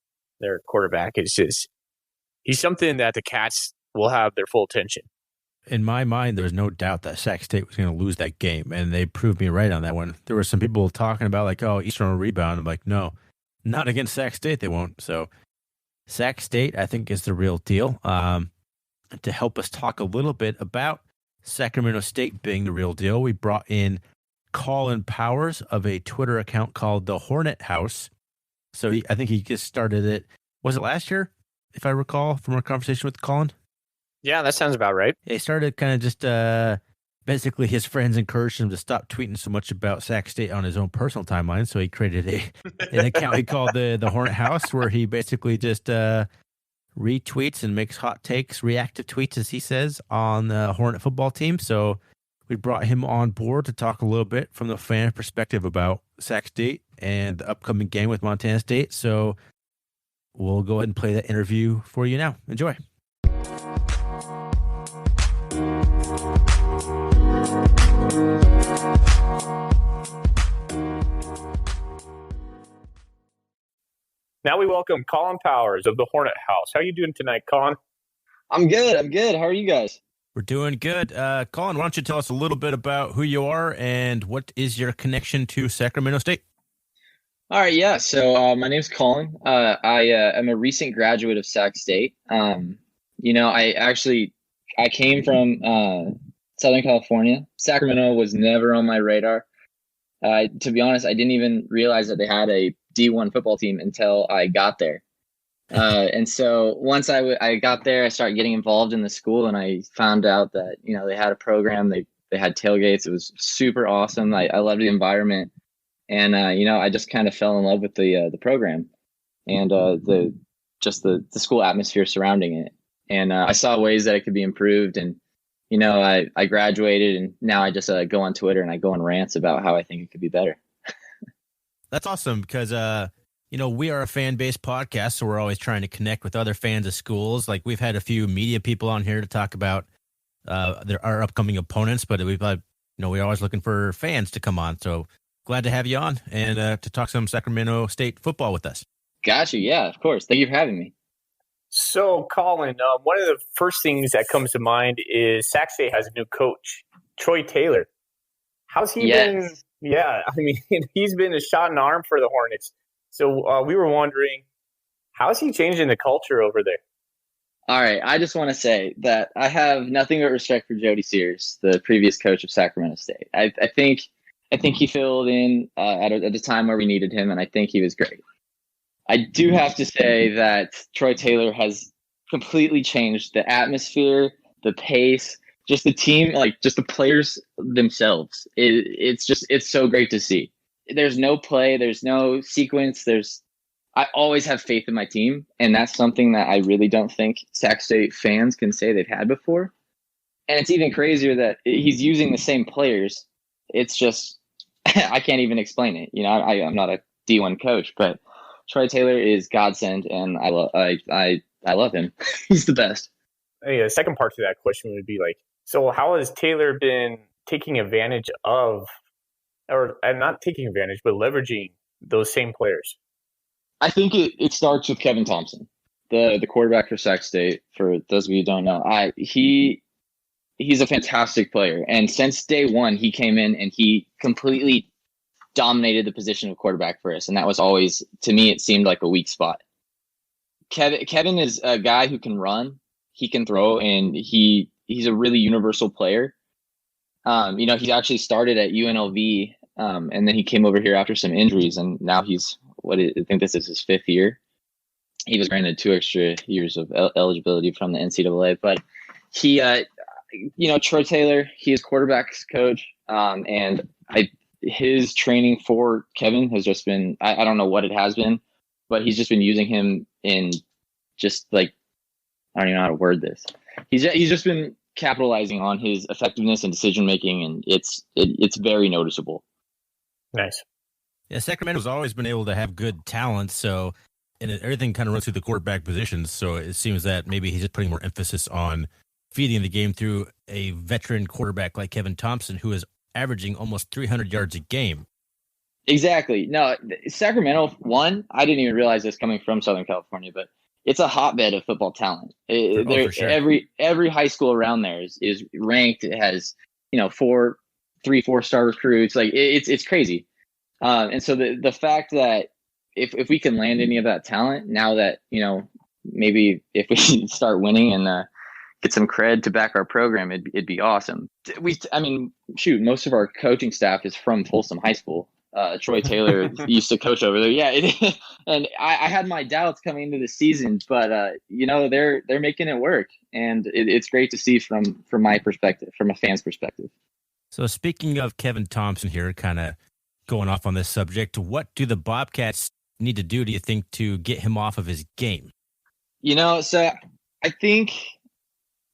their quarterback, he's something that the Cats will have their full attention. In my mind, there was no doubt that Sac State was going to lose that game, and they proved me right on that one. There were some people talking about, like, oh, Eastern will rebound. I'm like, no, not against Sac State, they won't. So Sac State, I think, is the real deal. To help us talk a little bit about Sacramento State being the real deal, we brought in Colin Powers of a Twitter account called the Hornet House. So I think he just started it. Was it last year, if I recall, from our conversation with Colin? Yeah, that sounds about right. He started kind of just basically his friends encouraged him to stop tweeting so much about Sac State on his own personal timeline. So he created an account he called the Hornet House, where he basically just retweets and makes hot takes, reactive tweets, as he says, on the Hornet football team. So we brought him on board to talk a little bit from the fan perspective about Sac State and the upcoming game with Montana State. So we'll go ahead and play that interview for you now. Enjoy. Now we welcome Colin Powers of the Hornet House. How are you doing tonight, Colin? I'm good. How are you guys? We're doing good. Colin, why don't you tell us a little bit about who you are and what is your connection to Sacramento State? All right, yeah. So my name's Colin. I am a recent graduate of Sac State. I came from Southern California. Sacramento was never on my radar. To be honest, I didn't even realize that they had a D1 football team until I got there. And so once I got there, I started getting involved in the school, and I found out that, they had a program. They had tailgates. It was super awesome. I loved the environment. And, I just kind of fell in love with the program and the school atmosphere surrounding it. And I saw ways that it could be improved. And, I graduated, and now I just go on Twitter and I go on rants about how I think it could be better. That's awesome because, we are a fan-based podcast, so we're always trying to connect with other fans of schools. Like, we've had a few media people on here to talk about our upcoming opponents, but we're always looking for fans to come on. So glad to have you on and to talk some Sacramento State football with us. Gotcha. Yeah, of course. Thank you for having me. So, Colin, one of the first things that comes to mind is Sac State has a new coach, Troy Taylor. How's he been? Yeah, I mean, he's been a shot in the arm for the Hornets. So we were wondering, how is he changing the culture over there? All right, I just want to say that I have nothing but respect for Jody Sears, the previous coach of Sacramento State. I think he filled in at a time where we needed him, and I think he was great. I do have to say that Troy Taylor has completely changed the atmosphere, the pace, just the team, just the players themselves. It's so great to see. There's no play, there's no sequence. I always have faith in my team, and that's something that I really don't think Sac State fans can say they've had before. And it's even crazier that he's using the same players. It's just I can't even explain it. I'm not a D1 coach, but Troy Taylor is godsend, and I love him. He's the best. Hey, the second part to that question would be so how has Taylor been taking advantage of, or not taking advantage, but leveraging those same players? I think it starts with Kevin Thompson, the quarterback for Sac State. For those of you who don't know, he's a fantastic player, and since day one, he came in and he completely dominated the position of quarterback for us, and that was always, to me, it seemed like a weak spot. Kevin is a guy who can run, he can throw, and he's a really universal player. He actually started at UNLV, and then he came over here after some injuries, and now I think this is his 5th year. He was granted 2 extra years of eligibility from the NCAA, but Troy Taylor, he is quarterback's coach, and his training for Kevin has just been, I don't know what it has been, but he's just been using him in just like, I don't even know how to word this. He's just been capitalizing on his effectiveness and decision making, and it's very noticeable. Nice. Yeah, Sacramento's always been able to have good talent, so and everything kind of runs through the quarterback positions. So it seems that maybe he's just putting more emphasis on feeding the game through a veteran quarterback like Kevin Thompson, who is averaging almost 300 yards a game. Exactly. No, Sacramento, I didn't even realize this coming from Southern California, but it's a hotbed of football talent. For sure. Every high school around there is ranked. It has 4-star recruits. Like it's crazy. And so the fact that if we can land any of that talent now that maybe if we start winning and get some cred to back our program, it'd be awesome. Most of our coaching staff is from Folsom High School. Troy Taylor used to coach over there. Yeah, and I had my doubts coming into the season, but they're making it work, and it's great to see from my perspective, from a fan's perspective. So speaking of Kevin Thompson here, kind of going off on this subject, what do the Bobcats need to do you think, to get him off of his game? So I think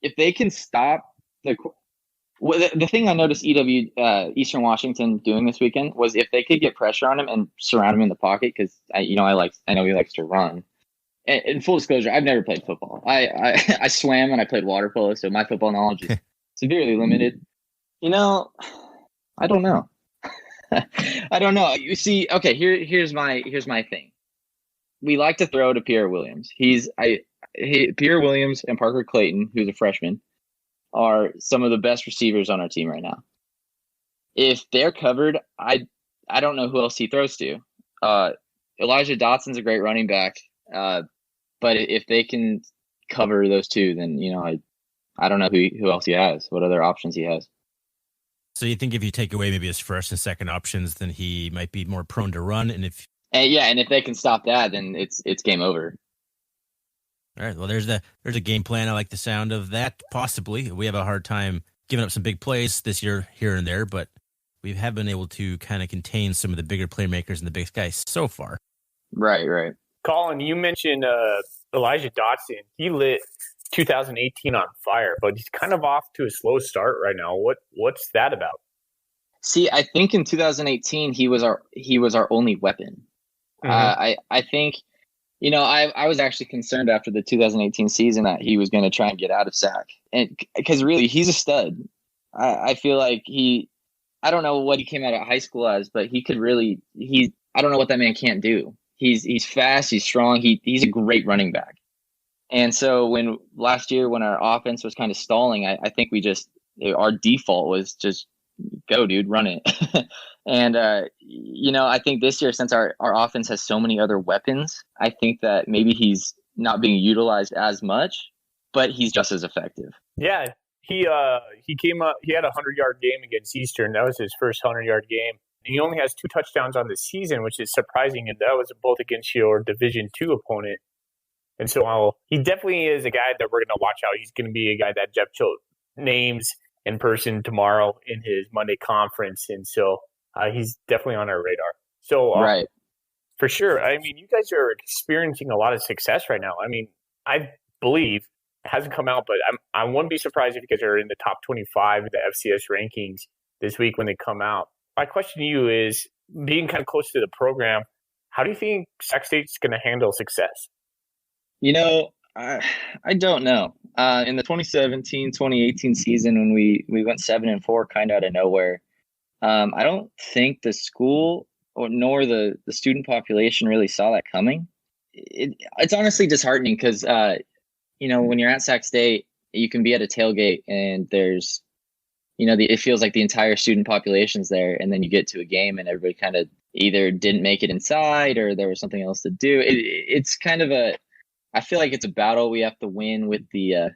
if they can stop the thing I noticed Eastern Washington doing this weekend was if they could get pressure on him and surround him in the pocket, because I know he likes to run. And full disclosure, I've never played football. I swam and I played water polo, so my football knowledge is severely limited. I don't know. I don't know. You see, okay, here's my thing. We like to throw to Pierre Williams. Pierre Williams and Parker Clayton, who's a freshman, are some of the best receivers on our team right now. If they're covered, I don't know who else he throws to. Elijah Dotson's a great running back, but if they can cover those two, then I don't know who else he has, what other options he has. So you think if you take away maybe his first and second options, then he might be more prone to run, and if they can stop that, then it's game over. All right. Well, there's a game plan. I like the sound of that. Possibly, we have a hard time giving up some big plays this year here and there, but we have been able to kind of contain some of the bigger playmakers and the big guys so far. Right. Colin, you mentioned Elijah Dotson. He lit 2018 on fire, but he's kind of off to a slow start right now. What's that about? See, I think in 2018 he was our only weapon. Mm-hmm. I think. I was actually concerned after the 2018 season that he was going to try and get out of SAC, and because really he's a stud. I feel like I don't know what he came out of high school as, but he could really, I don't know what that man can't do. He's fast, he's strong, he's a great running back. And so last year when our offense was kind of stalling, I think our default was just go, dude, run it. And, I think this year, since our offense has so many other weapons, I think that maybe he's not being utilized as much, but he's just as effective. Yeah, he came up, he had a 100-yard game against Eastern. That was his first 100-yard game. He only has 2 touchdowns on the season, which is surprising, and that was both against your Division II opponent. And so he definitely is a guy that we're going to watch out. He's going to be a guy that Jeff Choate names in person tomorrow in his Monday conference, and so he's definitely on our radar. So, right. For sure. I mean, you guys are experiencing a lot of success right now. I mean, I believe it hasn't come out, but I wouldn't be surprised if you guys are in the top 25 of the FCS rankings this week when they come out. My question to you is, being kind of close to the program, how do you think Sac State's going to handle success? I don't know. In the 2017-2018 season, when we went 7-4 kind of out of nowhere, I don't think the school nor the student population really saw that coming. It's honestly disheartening because, when you're at Sac State, you can be at a tailgate and there's, it feels like the entire student population's there, and then you get to a game and everybody kind of either didn't make it inside or there was something else to do. It's kind of I feel like it's a battle we have to win with the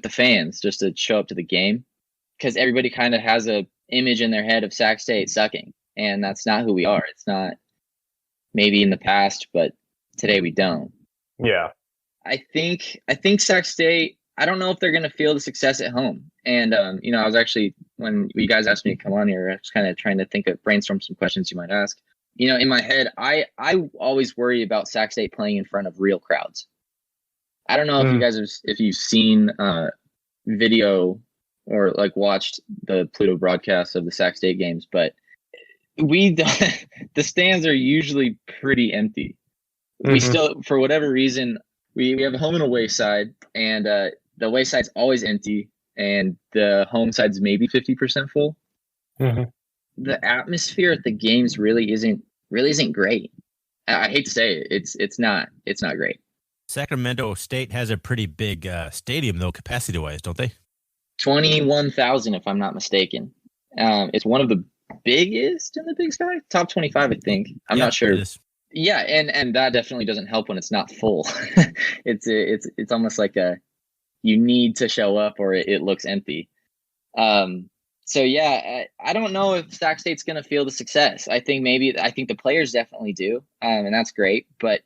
fans just to show up to the game, because everybody kind of has a image in their head of Sac State sucking, and that's not who we are. It's not maybe in the past, but today we don't. Yeah. I think Sac State, I don't know if they're going to feel the success at home. And, I was actually, when you guys asked me to come on here, I was kind of trying to brainstorm some questions you might ask. In my head, I always worry about Sac State playing in front of real crowds. I don't know if you guys if you've seen video or like watched the Pluto broadcasts of the Sac State games, but the stands are usually pretty empty. We still, for whatever reason, we have a home and away side, and the away side's always empty, and the home side's maybe 50% full. The atmosphere at the games really isn't great. I hate to say it, it's not great. Sacramento State has a pretty big stadium, though, capacity-wise, don't they? 21,000, if I'm not mistaken. It's one of the biggest in the Big Sky, top 25, I think. I'm not sure. Yeah, and that definitely doesn't help when it's not full. It's almost like you need to show up or it looks empty. So yeah, I don't know if Sac State's going to feel the success. I think the players definitely do, and that's great. But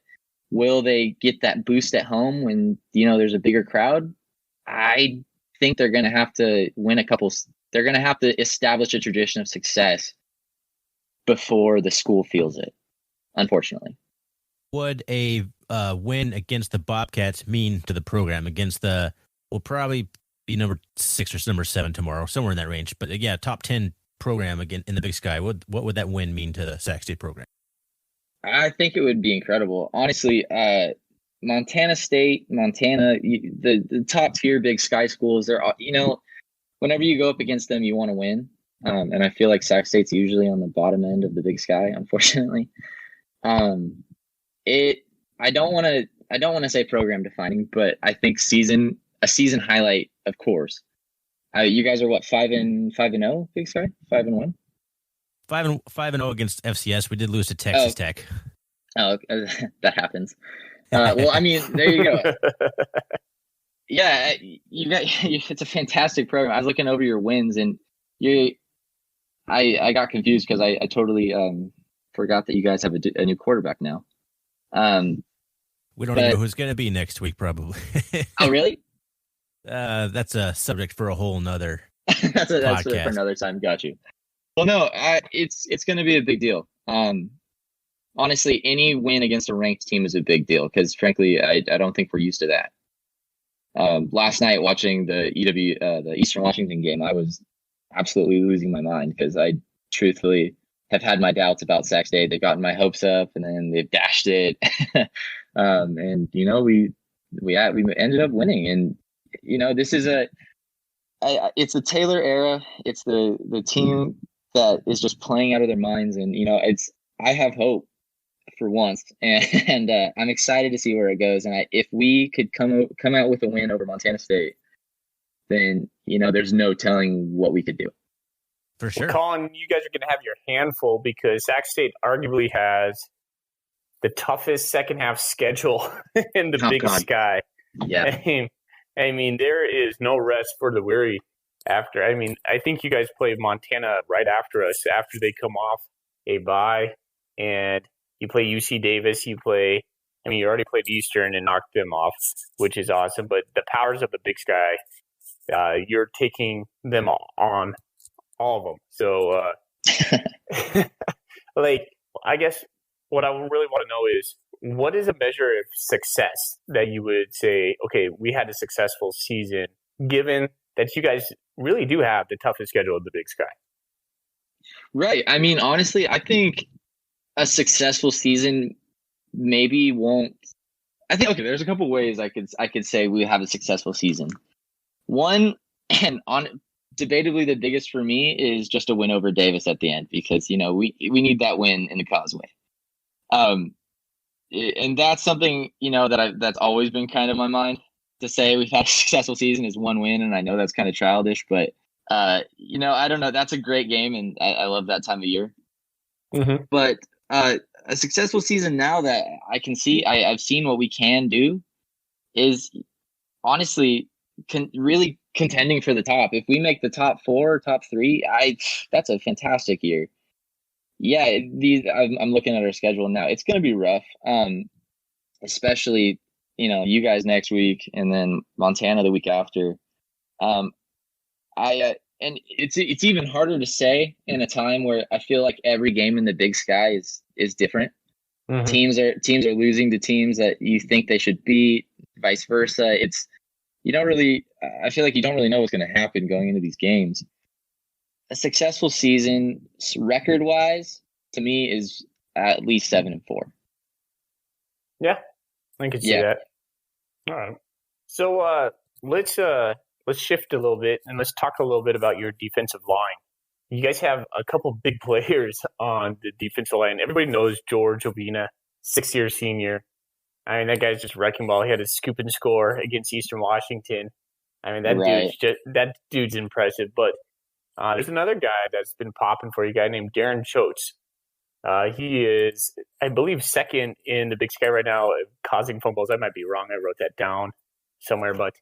will they get that boost at home when there's a bigger crowd? I think they're going to have to win a couple. They're going to have to establish a tradition of success before the school feels it. Unfortunately, would a win against the Bobcats mean to the program? Will probably be number 6 or number 7 tomorrow, somewhere in that range. But yeah, top 10 program again in the Big Sky. What would that win mean to the Sac State program? I think it would be incredible. Honestly, Montana State, the top tier Big Sky schools, they're whenever you go up against them, you want to win. And I feel like Sac State's usually on the bottom end of the Big Sky, unfortunately. I don't want to say program defining, but I think a season highlight, of course. You guys are what, 5-0 Big Sky, 5-1, 5-0 against FCS. We did lose to Texas Tech. Oh, that happens. Well, I mean, there you go. Yeah, it's a fantastic program. I was looking over your wins, and I got confused because I totally forgot that you guys have a new quarterback now. We don't even know who's going to be next week, probably. Oh, really? That's a subject for a whole nother that's for another time. Got you. Well, no, it's going to be a big deal. Honestly, any win against a ranked team is a big deal because, frankly, I don't think we're used to that. Last night watching the the Eastern Washington game, I was absolutely losing my mind because I truthfully have had my doubts about Sac State. They've gotten my hopes up and then they've dashed it. And we ended up winning. And this is it's a Taylor era. It's the team that is just playing out of their minds. And I have hope for once, and I'm excited to see where it goes. And if we could come out with a win over Montana State, then there's no telling what we could do. For sure. Well, Colin, you guys are going to have your handful because Sac State arguably has the toughest second half schedule in the Big Sky. Yeah. I mean, there is no rest for the weary after. I mean, I think you guys play Montana right after us, after they come off a bye, and you play UC Davis. You already played Eastern and knocked them off, which is awesome. But the powers of the Big Sky, you're taking them on, all of them. So, I guess what I really want to know is, what is a measure of success that you would say, okay, we had a successful season, given that you guys really do have the toughest schedule of the Big Sky? Right. I mean, honestly, I think a successful season maybe won't. I think there's a couple ways I could say we have a successful season. One, and debatably the biggest for me, is just a win over Davis at the end because we need that win in the Causeway. And that's something that's always been kind of my mind, to say we've had a successful season is one win, and I know that's kind of childish, but I don't know. That's a great game, and I love that time of year. Mm-hmm. But a successful season now that I can see, I've seen what we can do, is honestly really contending for the top. If we make the top 4, top 3, that's a fantastic year. Yeah, I'm looking at our schedule now. It's going to be rough, especially you guys next week, and then Montana the week after. And it's even harder to say in a time where I feel like every game in the Big Sky is different. Mhm. Teams are losing to teams that you think they should beat, vice versa. I feel like you don't really know what's going to happen going into these games. A successful season record wise to me is at least 7-4. Yeah, I can see Yeah. that. All right. So let's shift a little bit and let's talk a little bit about your defensive line. You guys have a couple big players on the defensive line. Everybody knows George Obina, 6-year senior. I mean, that guy's just wrecking ball. He had a scoop and score against Eastern Washington. I mean, that dude's impressive. But there's another guy that's been popping for you, a guy named Darren Choates. He is, I believe, second in the Big Sky right now, causing fumbles. I might be wrong. I wrote that down somewhere, but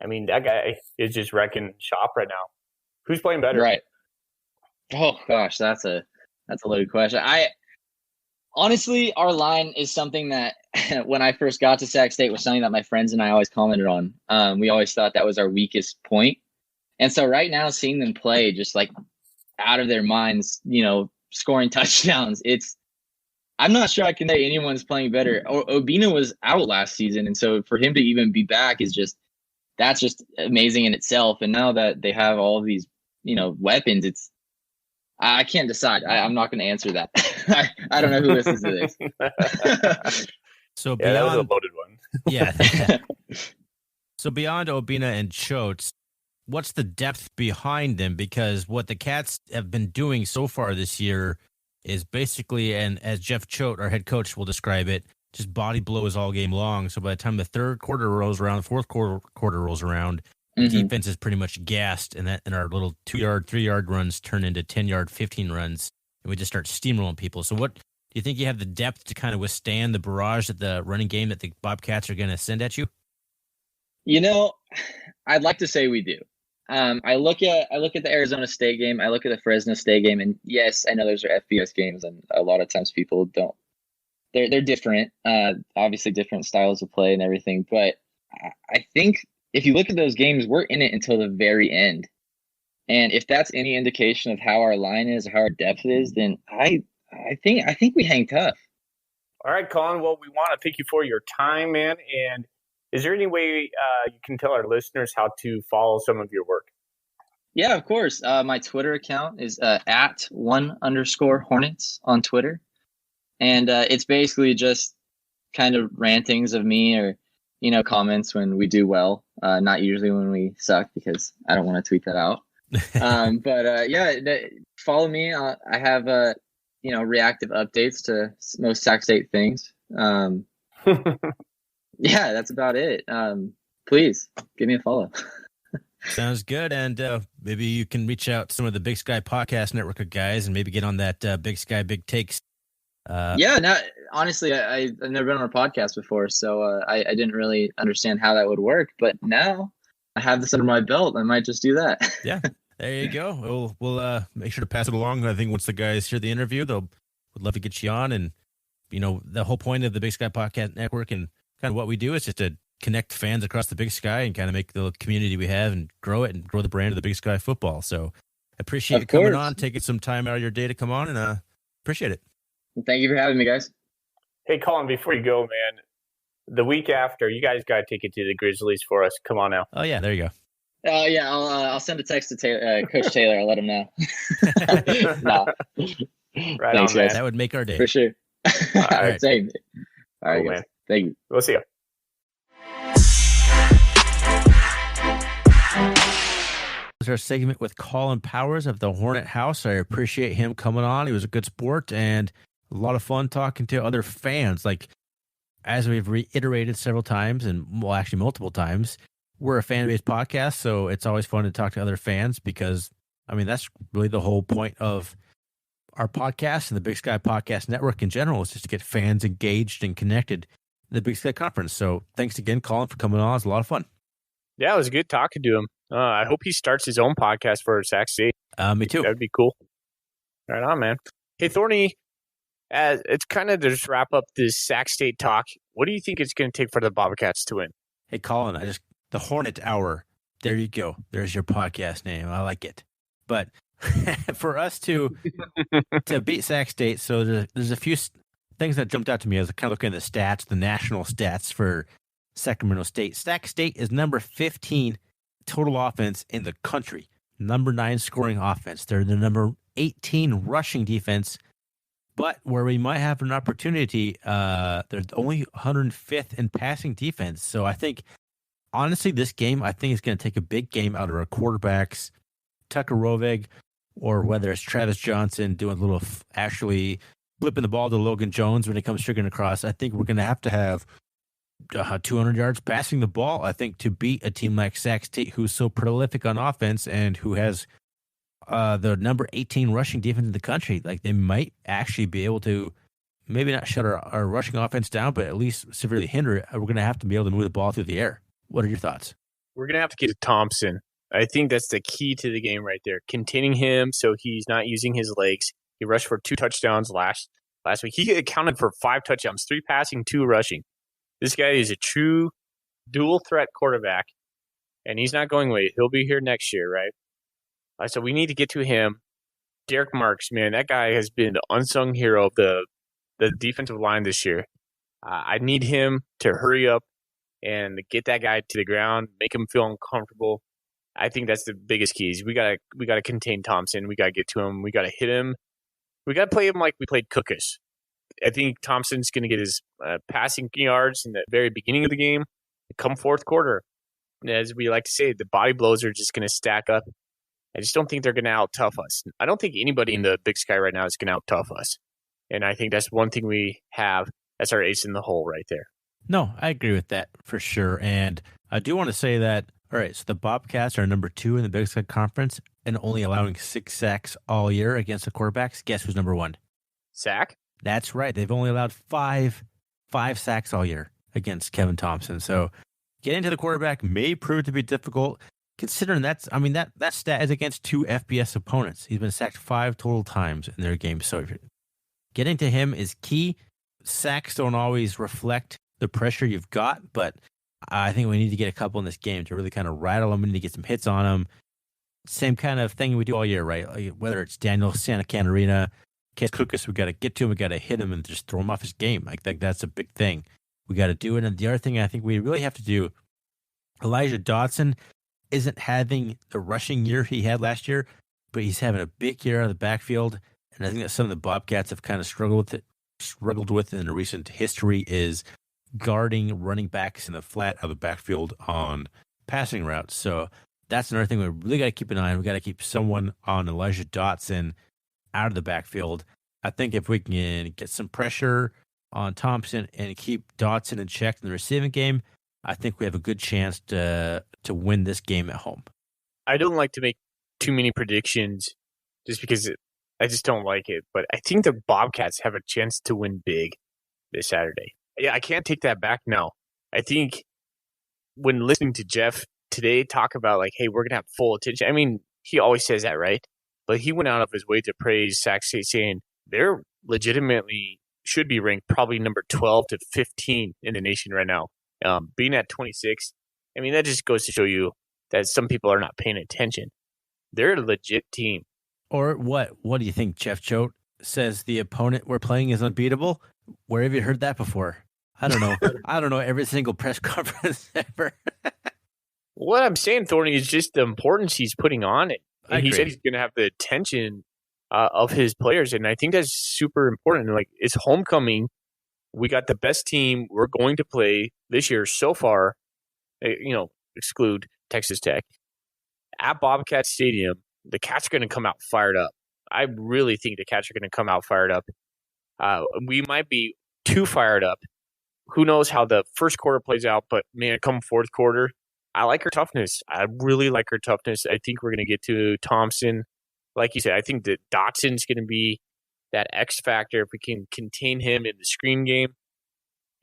I mean, that guy is just wrecking shop right now. Who's playing better? Right. Oh gosh, that's a loaded question. Honestly, our line is something that when I first got to Sac State was something that my friends and I always commented on. We always thought that was our weakest point. And so right now, seeing them play just like out of their minds, scoring touchdowns, I'm not sure I can say anyone's playing better. Obina was out last season, and so for him to even be back that's just amazing in itself. And now that they have all of these, weapons, I can't decide. I'm not going to answer that. I don't know who listens to this. So Yeah, that was a beyond, loaded one. yeah. So beyond Obina and Choates, what's the depth behind them? Because what the Cats have been doing so far this year is basically, and as Jeff Choate, our head coach, will describe it, just body blows all game long. So by the time the third quarter rolls around, the fourth quarter rolls around, the defense is pretty much gassed, and our little 2-yard, 3-yard runs turn into 10-yard, 15 runs, and we just start steamrolling people. So what do you think you have the depth to kind of withstand the barrage that the running game that the Bobcats are going to send at you? I'd like to say we do. I look at the Arizona State game. I look at the Fresno State game, and yes, I know those are FBS games, and a lot of times people don't. They're different, obviously different styles of play and everything. But I think if you look at those games, we're in it until the very end. And if that's any indication of how our line is, how our depth is, then I think we hang tough. All right, Colin. Well, we want to thank you for your time, man. And is there any way you can tell our listeners how to follow some of your work? Yeah, of course. My Twitter account is at @1_Hornets on Twitter. And it's basically just kind of rantings of me or, comments when we do well. Not usually when we suck, because I don't want to tweet that out. Follow me. I have, reactive updates to most Sac State things. Yeah, that's about it. Please give me a follow. Sounds good. And maybe you can reach out to some of the Big Sky Podcast Network of guys and maybe get on that Big Sky Big Takes. Honestly, I've never been on a podcast before, so I didn't really understand how that would work. But now I have this under my belt. I might just do that. Yeah, there you go. We'll make sure to pass it along. I think once the guys hear the interview, would love to get you on. And, the whole point of the Big Sky Podcast Network and kind of what we do is just to connect fans across the Big Sky and kind of make the community we have and grow it and grow the brand of the Big Sky football. So I appreciate you coming on, taking some time out of your day to come on, and appreciate it. Well, thank you for having me, guys. Hey, Colin, before you go, man, the week after, you guys got to take it to the Grizzlies for us. Come on now. Oh, yeah, there you go. Yeah, I'll send a text to Coach Taylor. I'll let him know. No. Right. Thanks, on, man. guys. That would make our day. For sure. All right. Same. All right, Cool, guys. man. Thank you. We'll see you. Was our segment with Colin Powers of the Hornet House. I appreciate him coming on. He was a good sport and a lot of fun talking to other fans. Like, as we've reiterated several times, and actually multiple times, we're a fan-based podcast, so it's always fun to talk to other fans because, that's really the whole point of our podcast and the Big Sky Podcast Network in general, is just to get fans engaged and connected in the Big Sky Conference. So thanks again, Colin, for coming on. It was a lot of fun. Yeah, it was good talking to him. I hope he starts his own podcast for Sac State. Me too. That'd be cool. Right on, man. Hey, Thorny, As it's kind of to just wrap up this Sac State talk. What do you think it's going to take for the Bobcats to win? Hey, Colin, the Hornet Hour. There you go. There's your podcast name. I like it. But for us to beat Sac State, so there's a few things that jumped out to me as I kind of looking at the stats, the national stats for Sacramento State. Sac State is number 15 total offense in the country, number 9 scoring offense. They're the number 18 rushing defense. But where we might have an opportunity, they're only 105th in passing defense. So I think, honestly, this game, I think is going to take a big game out of our quarterbacks, Tucker Rovig, or whether it's Travis Johnson doing a little, actually flipping the ball to Logan Jones when it comes triggering across. I think we're going to have 200 yards passing the ball, I think, to beat a team like Sac State, who's so prolific on offense and who has the number 18 rushing defense in the country. Like, they might actually be able to maybe not shut our rushing offense down, but at least severely hinder it. We're going to have to be able to move the ball through the air. What are your thoughts? We're going to have to get to Thompson. I think that's the key to the game right there. Containing him so he's not using his legs. He rushed for 2 touchdowns last week. He accounted for 5 touchdowns, 3 passing, 2 rushing. This guy is a true dual threat quarterback, and he's not going away. He'll be here next year, right? So we need to get to him. Derek Marks, man, that guy has been the unsung hero of the defensive line this year. I need him to hurry up and get that guy to the ground, make him feel uncomfortable. I think that's the biggest keys. We gotta contain Thompson. We gotta get to him. We gotta hit him. We gotta play him like we played Cookus. I think Thompson's gonna get his passing yards in the very beginning of the game. Come fourth quarter, as we like to say, the body blows are just gonna stack up. I just don't think they're going to out-tough us. I don't think anybody in the Big Sky right now is going to out-tough us. And I think that's one thing we have. That's our ace in the hole right there. No, I agree with that for sure. And I do want to say that, all right, so the Bobcats are number 2 in the Big Sky Conference and only allowing 6 sacks all year against the quarterbacks. Guess who's number 1? Sack? That's right. They've only allowed 5 sacks all year against Kevin Thompson. So getting to the quarterback may prove to be difficult. Considering that stat is against 2 FBS opponents. He's been sacked 5 total times in their games. So getting to him is key. Sacks don't always reflect the pressure you've got, but I think we need to get a couple in this game to really kind of rattle him. We need to get some hits on him. Same kind of thing we do all year, right? Like, whether it's Daniel Santa Catarina, Case Cookus, we got to get to him. We got to hit him and just throw him off his game. I think that's a big thing. We got to do it. And the other thing I think we really have to do, Elijah Dotson isn't having the rushing year he had last year, but he's having a big year out of the backfield. And I think that some of the Bobcats have kind of struggled with in the recent history is guarding running backs in the flat of the backfield on passing routes. So that's another thing we really got to keep an eye on. We got to keep someone on Elijah Dotson out of the backfield. I think if we can get some pressure on Thompson and keep Dotson in check in the receiving game, I think we have a good chance to win this game at home. I don't like to make too many predictions just because I just don't like it. But I think the Bobcats have a chance to win big this Saturday. Yeah, I can't take that back now. I think when listening to Jeff today talk about, like, hey, we're going to have full attention. I mean, he always says that, right? But he went out of his way to praise Sac State, saying they're legitimately should be ranked probably number 12 to 15 in the nation right now. Being at 26, I mean, that just goes to show you that some people are not paying attention. They're a legit team. Or what? What do you think? Jeff Choate says the opponent we're playing is unbeatable. Where have you heard that before? I don't know. I don't know every single press conference ever. What I'm saying, Thorny, is just the importance he's putting on it. And he said he's going to have the attention of his players, and I think that's super important. Like, it's homecoming. We got the best team we're going to play this year so far, exclude Texas Tech. At Bobcat Stadium, the Cats are going to come out fired up. I really think the Cats are going to come out fired up. We might be too fired up. Who knows how the first quarter plays out, but, man, come fourth quarter, I like her toughness. I really like her toughness. I think we're going to get to Thompson. Like you said, I think that Dotson's going to be that X factor if we can contain him in the screen game.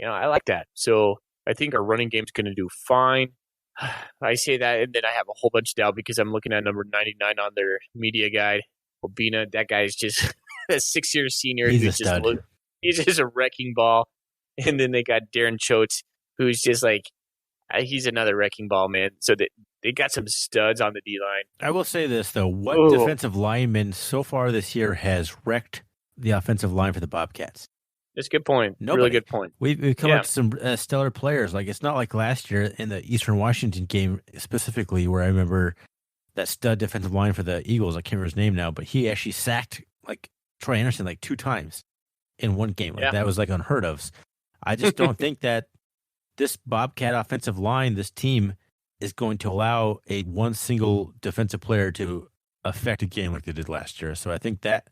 I like that. So I think our running game's going to do fine. I say that, and then I have a whole bunch of doubt because I'm looking at number 99 on their media guide. Obina, that guy is just a 6-year senior. He's a stud. He's just a wrecking ball. And then they got Darren Choates, who's just like, he's another wrecking ball, man. So they got some studs on the D-line. I will say this, though. What defensive lineman so far this year has wrecked the offensive line for the Bobcats? That's a good point. Nobody. Really good point. We've come up with some stellar players. Like, it's not like last year in the Eastern Washington game specifically where I remember that stud defensive line for the Eagles. I can't remember his name now, but he actually sacked like Troy Anderson like 2 times in one game. Like, that was like unheard of. I just don't think that this Bobcat offensive line, this team, is going to allow one single defensive player to affect a game like they did last year. So I think that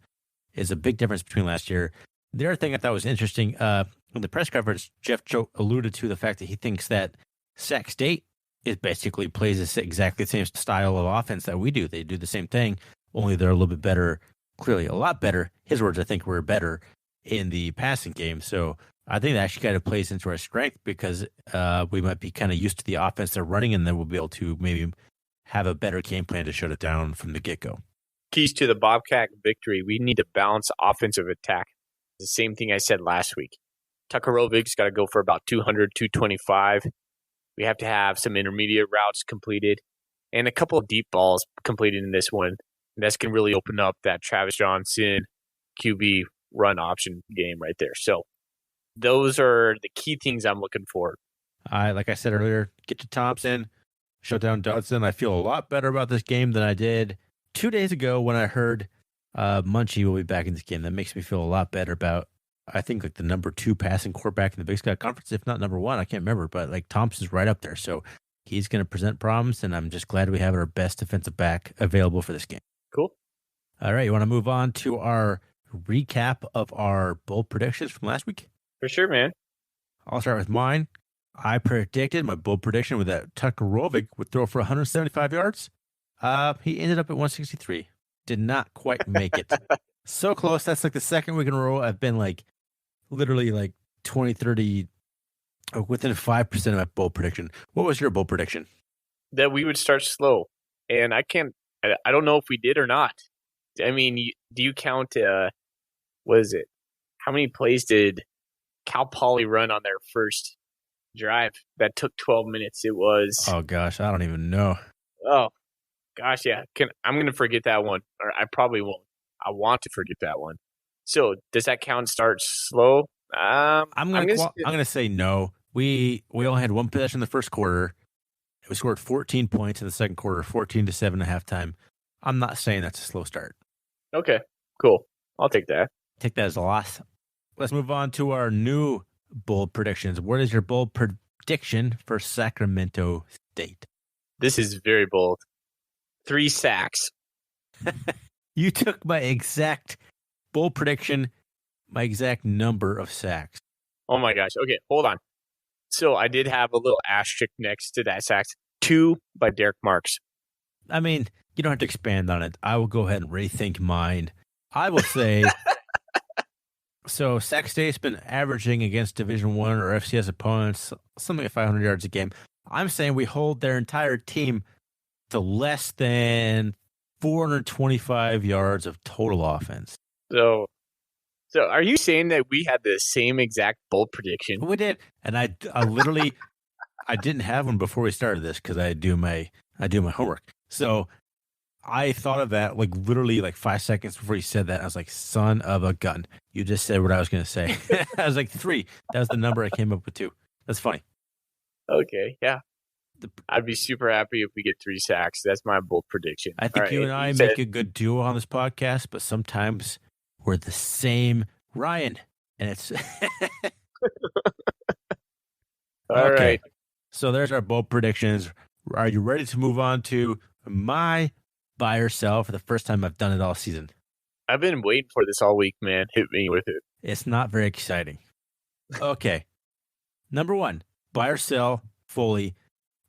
is a big difference between last year. The other thing I thought was interesting, in the press conference, Jeff Choate alluded to the fact that he thinks that Sac State basically plays exactly the same style of offense that we do. They do the same thing, only they're a little bit better, clearly a lot better. His words, I think, were better in the passing game. So I think that actually kind of plays into our strength because we might be kind of used to the offense they're running, and then we'll be able to maybe have a better game plan to shut it down from the get-go. Keys to the Bobcat victory, we need to balance offensive attack. The same thing I said last week. Tuckerovic's got to go for about 200, 225. We have to have some intermediate routes completed and a couple of deep balls completed in this one. And that's going to really open up that Travis Johnson QB run option game right there. So those are the key things I'm looking for. Like I said earlier, get to Thompson, shut down Dodson. I feel a lot better about this game than I did 2 days ago when I heard Munchie will be back in this game. That makes me feel a lot better about, I think, like the number 2 passing quarterback in the Big Sky Conference, if not number 1. I can't remember, but like Thompson's right up there. So he's going to present problems, and I'm just glad we have our best defensive back available for this game. Cool. All right, you want to move on to our recap of our bold predictions from last week? For sure, man. I'll start with mine. I predicted my bold prediction with that Tuckerovic would throw for 175 yards. He ended up at 163. Did not quite make it. So close. That's like the second week in a row I've been like literally like 20, 30, within 5% of my bold prediction. What was your bold prediction? That we would start slow. And I don't know if we did or not. I mean, do you count, what is it? How many plays did Cal Poly run on their first drive that took 12 minutes? It was... Oh, gosh, I don't even know. Oh, gosh, yeah. I'm going to forget that one. Or I probably won't. I want to forget that one. So, does that count start slow? I'm going to say no. We only had one possession in the first quarter. We scored 14 points in the second quarter, 14-7 at halftime. I'm not saying that's a slow start. Okay, cool. I'll take that. Take that as a loss. Let's move on to our new bold predictions. What is your bold prediction for Sacramento State? This is very bold. 3 sacks. You took my exact bold prediction, my exact number of sacks. Oh my gosh. Okay, hold on. So I did have a little asterisk next to that sacks. 2 by Derek Marks. I mean, you don't have to expand on it. I will go ahead and rethink mine. I will say, so Sac State's been averaging against Division I or FCS opponents something like 500 yards a game. I'm saying we hold their entire team to less than 425 yards of total offense. So are you saying that we had the same exact bold prediction? We did, and I literally I didn't have one before we started this because I do my homework. So I thought of that like literally like 5 seconds before you said that. I was like, son of a gun. You just said what I was going to say. I was like 3. That was the number I came up with too. That's funny. Okay, yeah. I'd be super happy if we get 3 sacks. That's my bold prediction. I think you and I make a good duo on this podcast, but sometimes we're the same Ryan. And it's All right. So there's our bold predictions. Are you ready to move on to my buy or sell for the first time I've done it all season? I've been waiting for this all week, man. Hit me with it. It's not very exciting. Okay. Number 1, buy or sell fully.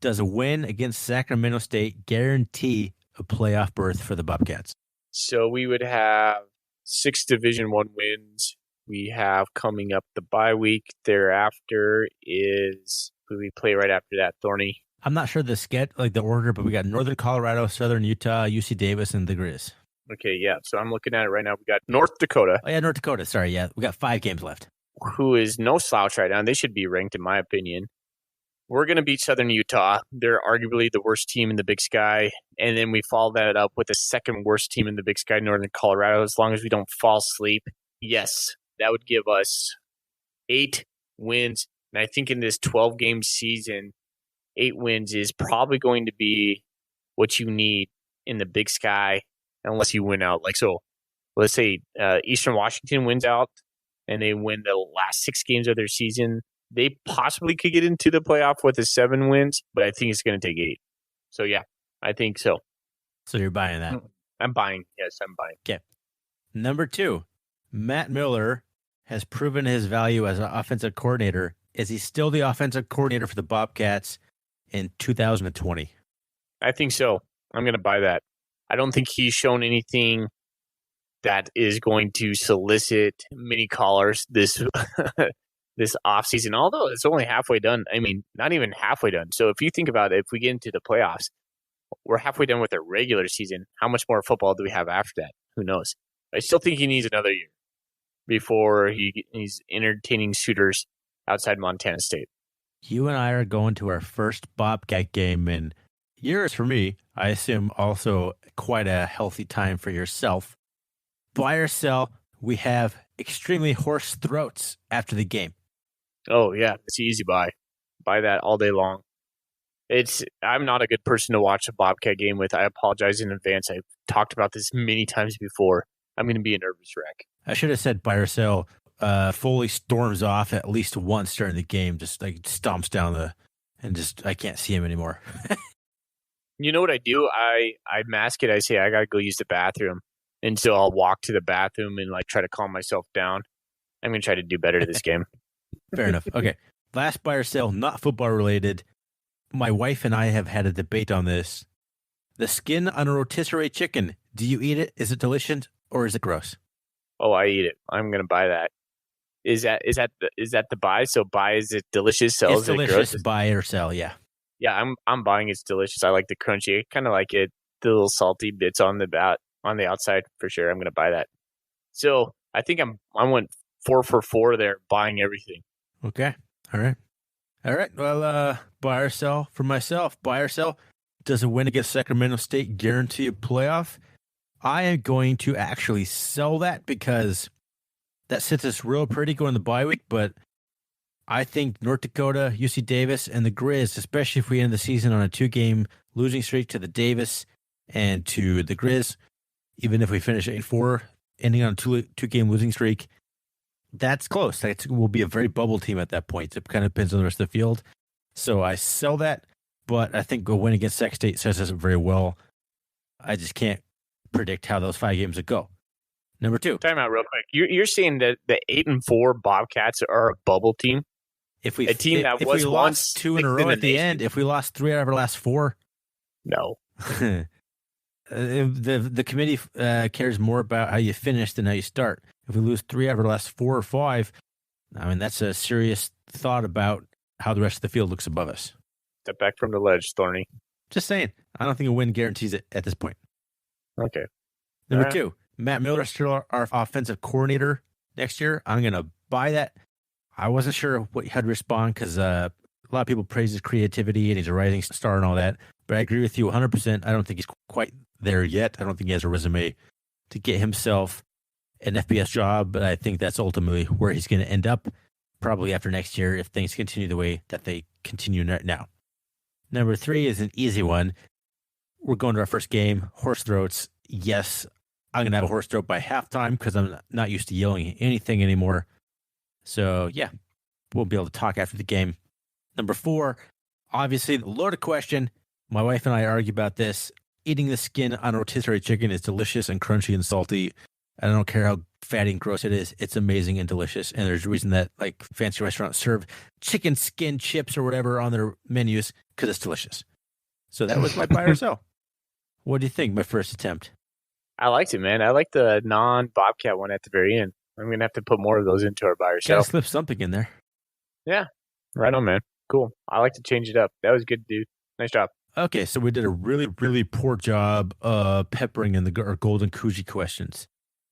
Does a win against Sacramento State guarantee a playoff berth for the Bobcats? So we would have 6 Division I wins. We have coming up the bye week. Thereafter is who we play right after that, Thorny. I'm not sure the order, but we got Northern Colorado, Southern Utah, UC Davis, and the Grizz. Okay, yeah. So I'm looking at it right now. We got North Dakota, Oh, yeah, North Dakota. Sorry, yeah. We got 5 games left. who is no slouch right now. They should be ranked, in my opinion. We're going to beat Southern Utah. They're arguably the worst team in the Big Sky. And then we follow that up with the second worst team in the Big Sky, Northern Colorado. As long as we don't fall asleep, yes, that would give us 8 wins. And I think in this 12-game season, 8 wins is probably going to be what you need in the Big Sky, unless you win out. Like, so let's say Eastern Washington wins out and they win the last 6 games of their season. They possibly could get into the playoff with 7 wins, but I think it's going to take 8. So, yeah, I think so. So you're buying that? I'm buying. Yes, I'm buying. Okay. Number 2, Matt Miller has proven his value as an offensive coordinator. Is he still the offensive coordinator for the Bobcats in 2020? I think so. I'm going to buy that. I don't think he's shown anything that is going to solicit many callers this this offseason, although it's only halfway done. I mean, not even halfway done. So if you think about it, if we get into the playoffs, we're halfway done with our regular season. How much more football do we have after that? Who knows? I still think he needs another year before he's entertaining suitors outside Montana State. You and I are going to our first Bobcat game in years for me. I assume also quite a healthy time for yourself. Buy or sell, we have extremely hoarse throats after the game. Oh, yeah. It's an easy buy. Buy that all day long. I'm not a good person to watch a Bobcat game with. I apologize in advance. I've talked about this many times before. I'm going to be a nervous wreck. I should have said buy or sell. Foley storms off at least once during the game, just like stomps down I can't see him anymore. You know what I do? I mask it. I say, I got to go use the bathroom. And so I'll walk to the bathroom and like try to calm myself down. I'm going to try to do better this game. Fair enough. Okay. Last buy or sell, not football related. My wife and I have had a debate on this. The skin on a rotisserie chicken, do you eat it? Is it delicious or is it gross? Oh, I eat it. I'm going to buy that. Is that the buy? So buy, is it delicious? Sell, it's is it delicious. gross? Buy or sell, yeah. Yeah, I'm buying. It's delicious. I like the crunchy. I kind of like it. The little salty bits on the outside for sure. I'm going to buy that. So I think I went 4 for 4 there, buying everything. Okay. All right. Well, buy or sell for myself. Buy or sell. Does a win against Sacramento State guarantee a playoff? I am going to actually sell that because that sits us real pretty going the bye week. But I think North Dakota, UC Davis, and the Grizz, especially if we end the season on a 2-game losing streak to the Davis and to the Grizz, even if we finish 8-4, ending on a 2-game losing streak, that's close. That will be a very bubble team at that point. It kind of depends on the rest of the field. So I sell that, but I think a win against Sac State sets us up very well. I just can't predict how those 5 games would go. Number 2. Time out real quick. You're saying that the 8-4 Bobcats are a bubble team? If we lost 2 in a row at the end, if we lost 3 out of our last 4, no. The committee cares more about how you finish than how you start. If we lose 3 out of our last 4 or 5, I mean, that's a serious thought about how the rest of the field looks above us. Step back from the ledge, Thorny. Just saying. I don't think a win guarantees it at this point. Okay. Number 2, Matt Miller is still our offensive coordinator next year. I'm going to buy that. I wasn't sure how to respond because a lot of people praise his creativity and he's a rising star and all that. But I agree with you 100%. I don't think he's quite there yet. I don't think he has a resume to get himself an FBS job, but I think that's ultimately where he's going to end up probably after next year if things continue the way that they continue now. Number 3 is an easy one. We're going to our first game, horse throats. Yes, I'm going to have a horse throat by halftime because I'm not used to yelling anything anymore. So, yeah, we'll be able to talk after the game. Number 4, obviously, the loaded question. My wife and I argue about this. Eating the skin on a rotisserie chicken is delicious and crunchy and salty. I don't care how fatty and gross it is. It's amazing and delicious. And there's a reason that like fancy restaurants serve chicken skin chips or whatever on their menus because it's delicious. So that was my buy or sell. What do you think, my first attempt? I liked it, man. I like the non-Bobcat one at the very end. I'm going to have to put more of those into our buy or sell. Gotta slip something in there. Yeah. Right on, man. Cool. I like to change it up. That was good, dude. Nice job. Okay, so we did a really, really poor job peppering in our golden koozie questions.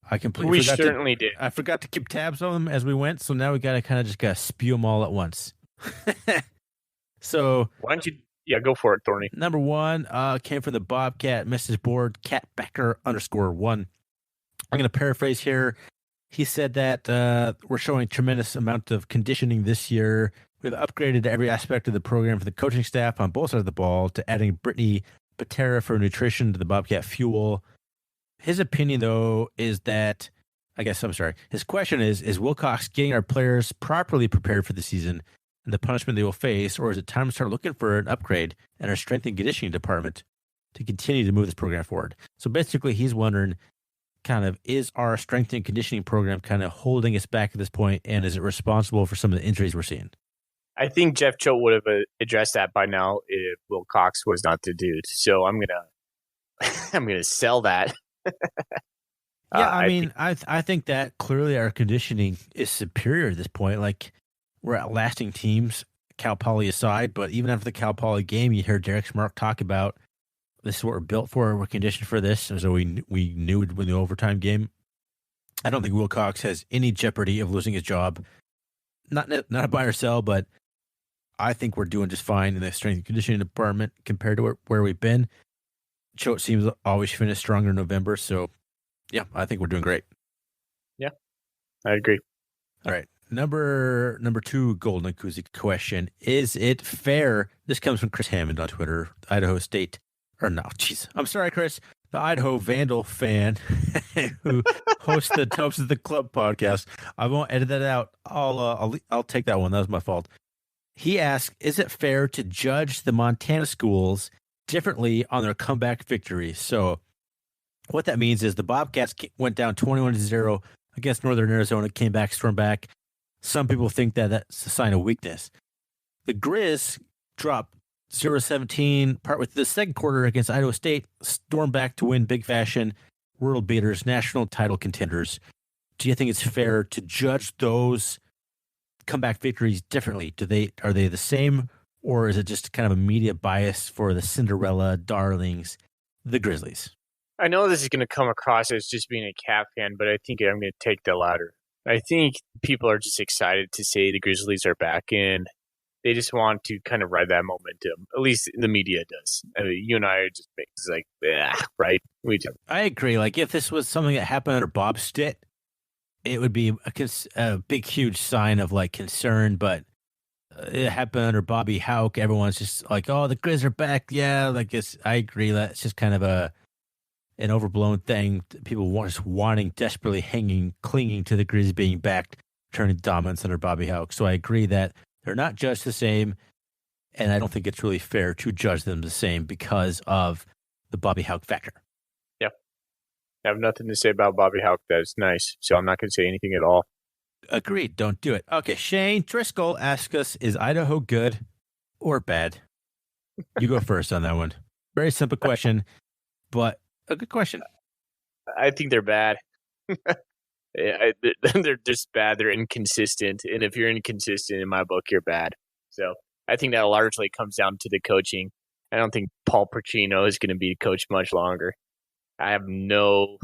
I completely We forgot certainly did. I forgot to keep tabs on them as we went, so now we got to kind of just got to spew them all at once. So Why don't you? Yeah, go for it, Thorny. number one came from the Bobcat message board, catbacker_1. I'm going to paraphrase here. He said that we're showing tremendous amount of conditioning this year. We've upgraded every aspect of the program for the coaching staff on both sides of the ball to adding Brittany Patera for nutrition to the Bobcat fuel. His opinion, though, is that, his question is Wilcox getting our players properly prepared for the season and the punishment they will face, or is it time to start looking for an upgrade in our strength and conditioning department to continue to move this program forward? So basically, he's wondering, kind of, is our strength and conditioning program kind of holding us back at this point, and is it responsible for some of the injuries we're seeing? I think Jeff Choate would have addressed that by now if Will Cox was not the dude. So I'm gonna sell that. Yeah, I think that clearly our conditioning is superior at this point. Like, we're outlasting teams, Cal Poly aside, but even after the Cal Poly game, you hear Derek Smart talk about this is what we're built for. We're conditioned for this, and so we knew we'd win the overtime game. I don't think Wilcox has any jeopardy of losing his job. Not a buy or sell, but I think we're doing just fine in the strength and conditioning department compared to where we've been. Choate seems to always finish stronger in November, so yeah, I think we're doing great. Yeah, I agree. All right, number two golden koozie question: is it fair? This comes from Chris Hammond on Twitter, Idaho State. Or no, jeez, I'm sorry, Chris, the Idaho Vandal fan who hosts the Tubs of the Club podcast. I won't edit that out. I'll take that one. That was my fault. He asked, is it fair to judge the Montana schools differently on their comeback victories? So what that means is the Bobcats went down 21-0 against Northern Arizona, came back, stormed back. Some people think that that's a sign of weakness. The Grizz dropped 0-17, part with the second quarter against Idaho State, stormed back to win big fashion, world beaters, national title contenders. Do you think it's fair to judge those comeback victories differently? Are they the same, or is it just kind of a media bias for the Cinderella darlings, the Grizzlies? I know this is going to come across as just being a Cat fan, but I think I'm going to take the latter. I think people are just excited to say the Grizzlies are back in. They just want to kind of ride that momentum. At least the media does. I mean, you and I are just like, right? We do. I agree. Like, if this was something that happened under Bob Stitt, it would be a big, huge sign of like concern, but it happened under Bobby Houck. Everyone's just like, "Oh, the Grizz are back." Yeah, like I agree. That's just kind of an overblown thing. People wanting, desperately clinging to the Grizz being back, turning dominance under Bobby Houck. So I agree that they're not judged the same, and I don't think it's really fair to judge them the same because of the Bobby Houck factor. I have nothing to say about Bobby Houck. That's nice. So I'm not going to say anything at all. Agreed. Don't do it. Okay. Shane Driscoll asks us, is Idaho good or bad? You go first on that one. Very simple question, but a good question. I think they're bad. They're just bad. They're inconsistent. And if you're inconsistent, in my book, you're bad. So I think that largely comes down to the coaching. I don't think Paul Pacino is going to be coached much longer. I have no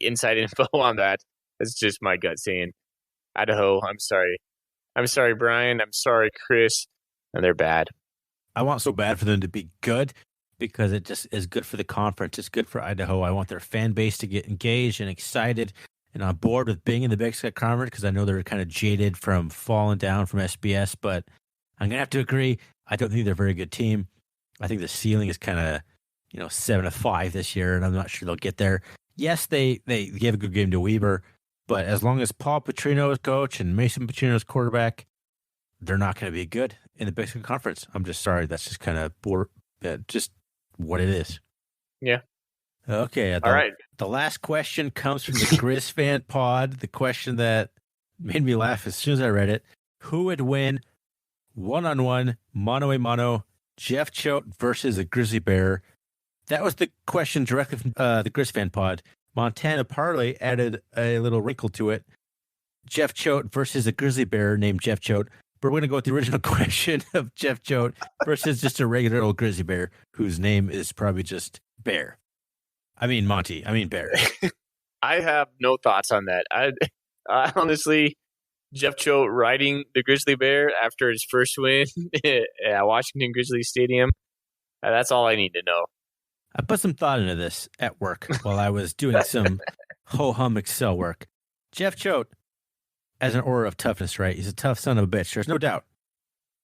inside info on that. It's just my gut saying Idaho. I'm sorry. I'm sorry, Brian. I'm sorry, Chris. And they're bad. I want so bad for them to be good because it just is good for the conference. It's good for Idaho. I want their fan base to get engaged and excited and on board with being in the Big Sky Conference because I know they're kind of jaded from falling down from SBS. But I'm going to have to agree. I don't think they're a very good team. I think the ceiling is kind of 7-5 this year, and I'm not sure they'll get there. Yes, they gave a good game to Weber, but as long as Paul Petrino is coach and Mason Petrino is quarterback, they're not going to be good in the Big Sky Conference. I'm just sorry. That's just kind of just what it is. Yeah. Okay. All right. The last question comes from the Grizz fan pod. The question that made me laugh as soon as I read it: who would win one-on-one, mano-a-mano, Jeff Choate versus a grizzly bear? That was the question directly from the Grizz fan pod. Montana Parlay added a little wrinkle to it. Jeff Choate versus a grizzly bear named Jeff Choate. But we're going to go with the original question of Jeff Choate versus just a regular old grizzly bear whose name is probably just Bear. I mean, Monty. I mean, Bear. I have no thoughts on that. I honestly, Jeff Choate riding the grizzly bear after his first win at Washington Grizzly Stadium. That's all I need to know. I put some thought into this at work while I was doing some ho-hum Excel work. Jeff Choate has an aura of toughness, right? He's a tough son of a bitch. There's no doubt.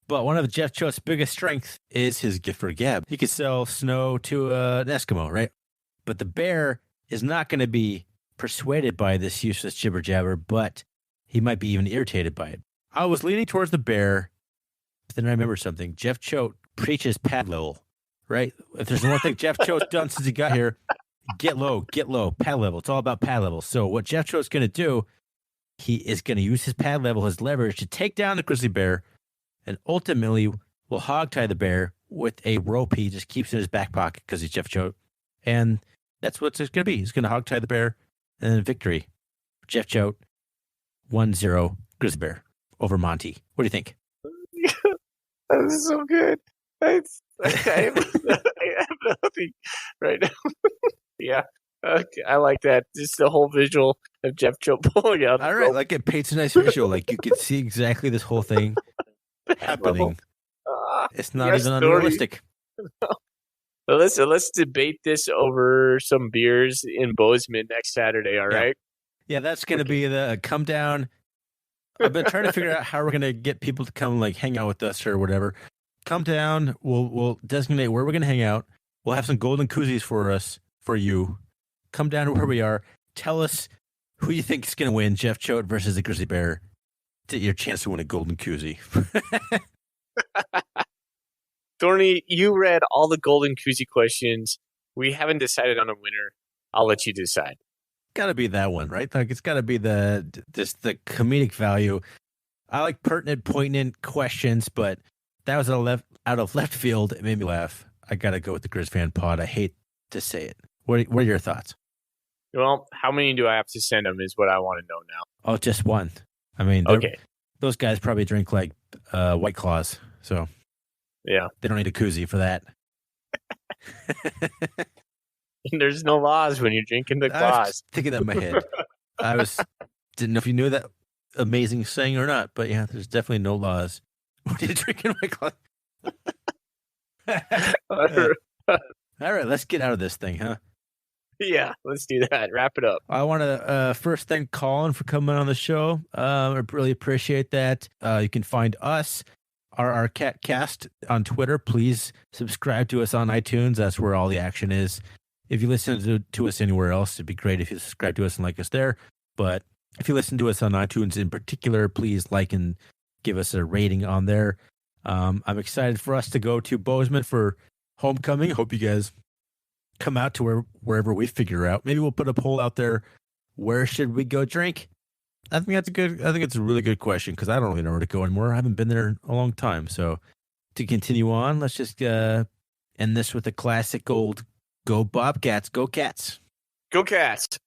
But one of Jeff Choate's biggest strengths is his gift for gab. He could sell snow to an Eskimo, right? But the bear is not going to be persuaded by this useless jibber jabber, but he might be even irritated by it. I was leaning towards the bear, but then I remembered something. Jeff Choate preaches pad level, right? If there's one thing Jeff Choate's done since he got here, get low, pad level. It's all about pad level. So what Jeff Choate's going to do, he is going to use his pad level, his leverage to take down the grizzly bear, and ultimately will hog tie the bear with a rope he just keeps in his back pocket because he's Jeff Choate. And that's what it's going to be. He's going to hog tie the bear, and then victory. Jeff Choate, 1-0 grizzly bear over Monty. What do you think? That is so good. I have nothing right now. Yeah. Okay, I like that. Just the whole visual of Jeff Choate pulling out. All right, like it paints a nice visual. Like you can see exactly this whole thing happening. It's not even unrealistic. No. Let's debate this over some beers in Bozeman next Saturday. All right. Yeah, that's going to be the come down. I've been trying to figure out how we're going to get people to come like hang out with us or whatever. Come down. We'll designate where we're going to hang out. We'll have some golden koozies for you. Come down to where we are. Tell us who you think is going to win, Jeff Choate versus the grizzly bear. To your chance to win a golden koozie. Thorny, you read all the golden koozie questions. We haven't decided on a winner. I'll let you decide. Got to be that one, right? Like it's got to be the comedic value. I like pertinent, poignant questions, but that was out of left field. It made me laugh. I got to go with the Grizz Fan Pod. I hate to say it. What are your thoughts? Well, how many do I have to send them is what I want to know now. Oh, just one. I mean, okay. Those guys probably drink like White Claws, so yeah, they don't need a koozie for that. There's no laws when you're drinking the I claws. was thinking that in my head. Didn't know if you knew that amazing saying or not, but yeah, there's definitely no laws when you're drinking White Claws. All right, let's get out of this thing, huh? Yeah, let's do that. Wrap it up. I want to first thank Colin for coming on the show. I really appreciate that. You can find us, our Catcast, on Twitter. Please subscribe to us on iTunes. That's where all the action is. If you listen to us anywhere else, it'd be great if you subscribe to us and like us there. But if you listen to us on iTunes in particular, please like and give us a rating on there. I'm excited for us to go to Bozeman for homecoming. Hope you guys come out to wherever we figure out. Maybe we'll put a poll out there. Where should we go drink? I think it's a really good question because I don't really know where to go anymore. I haven't been there in a long time. So to continue on, let's just end this with a classic old Go Bobcats, go Cats. Go Cats.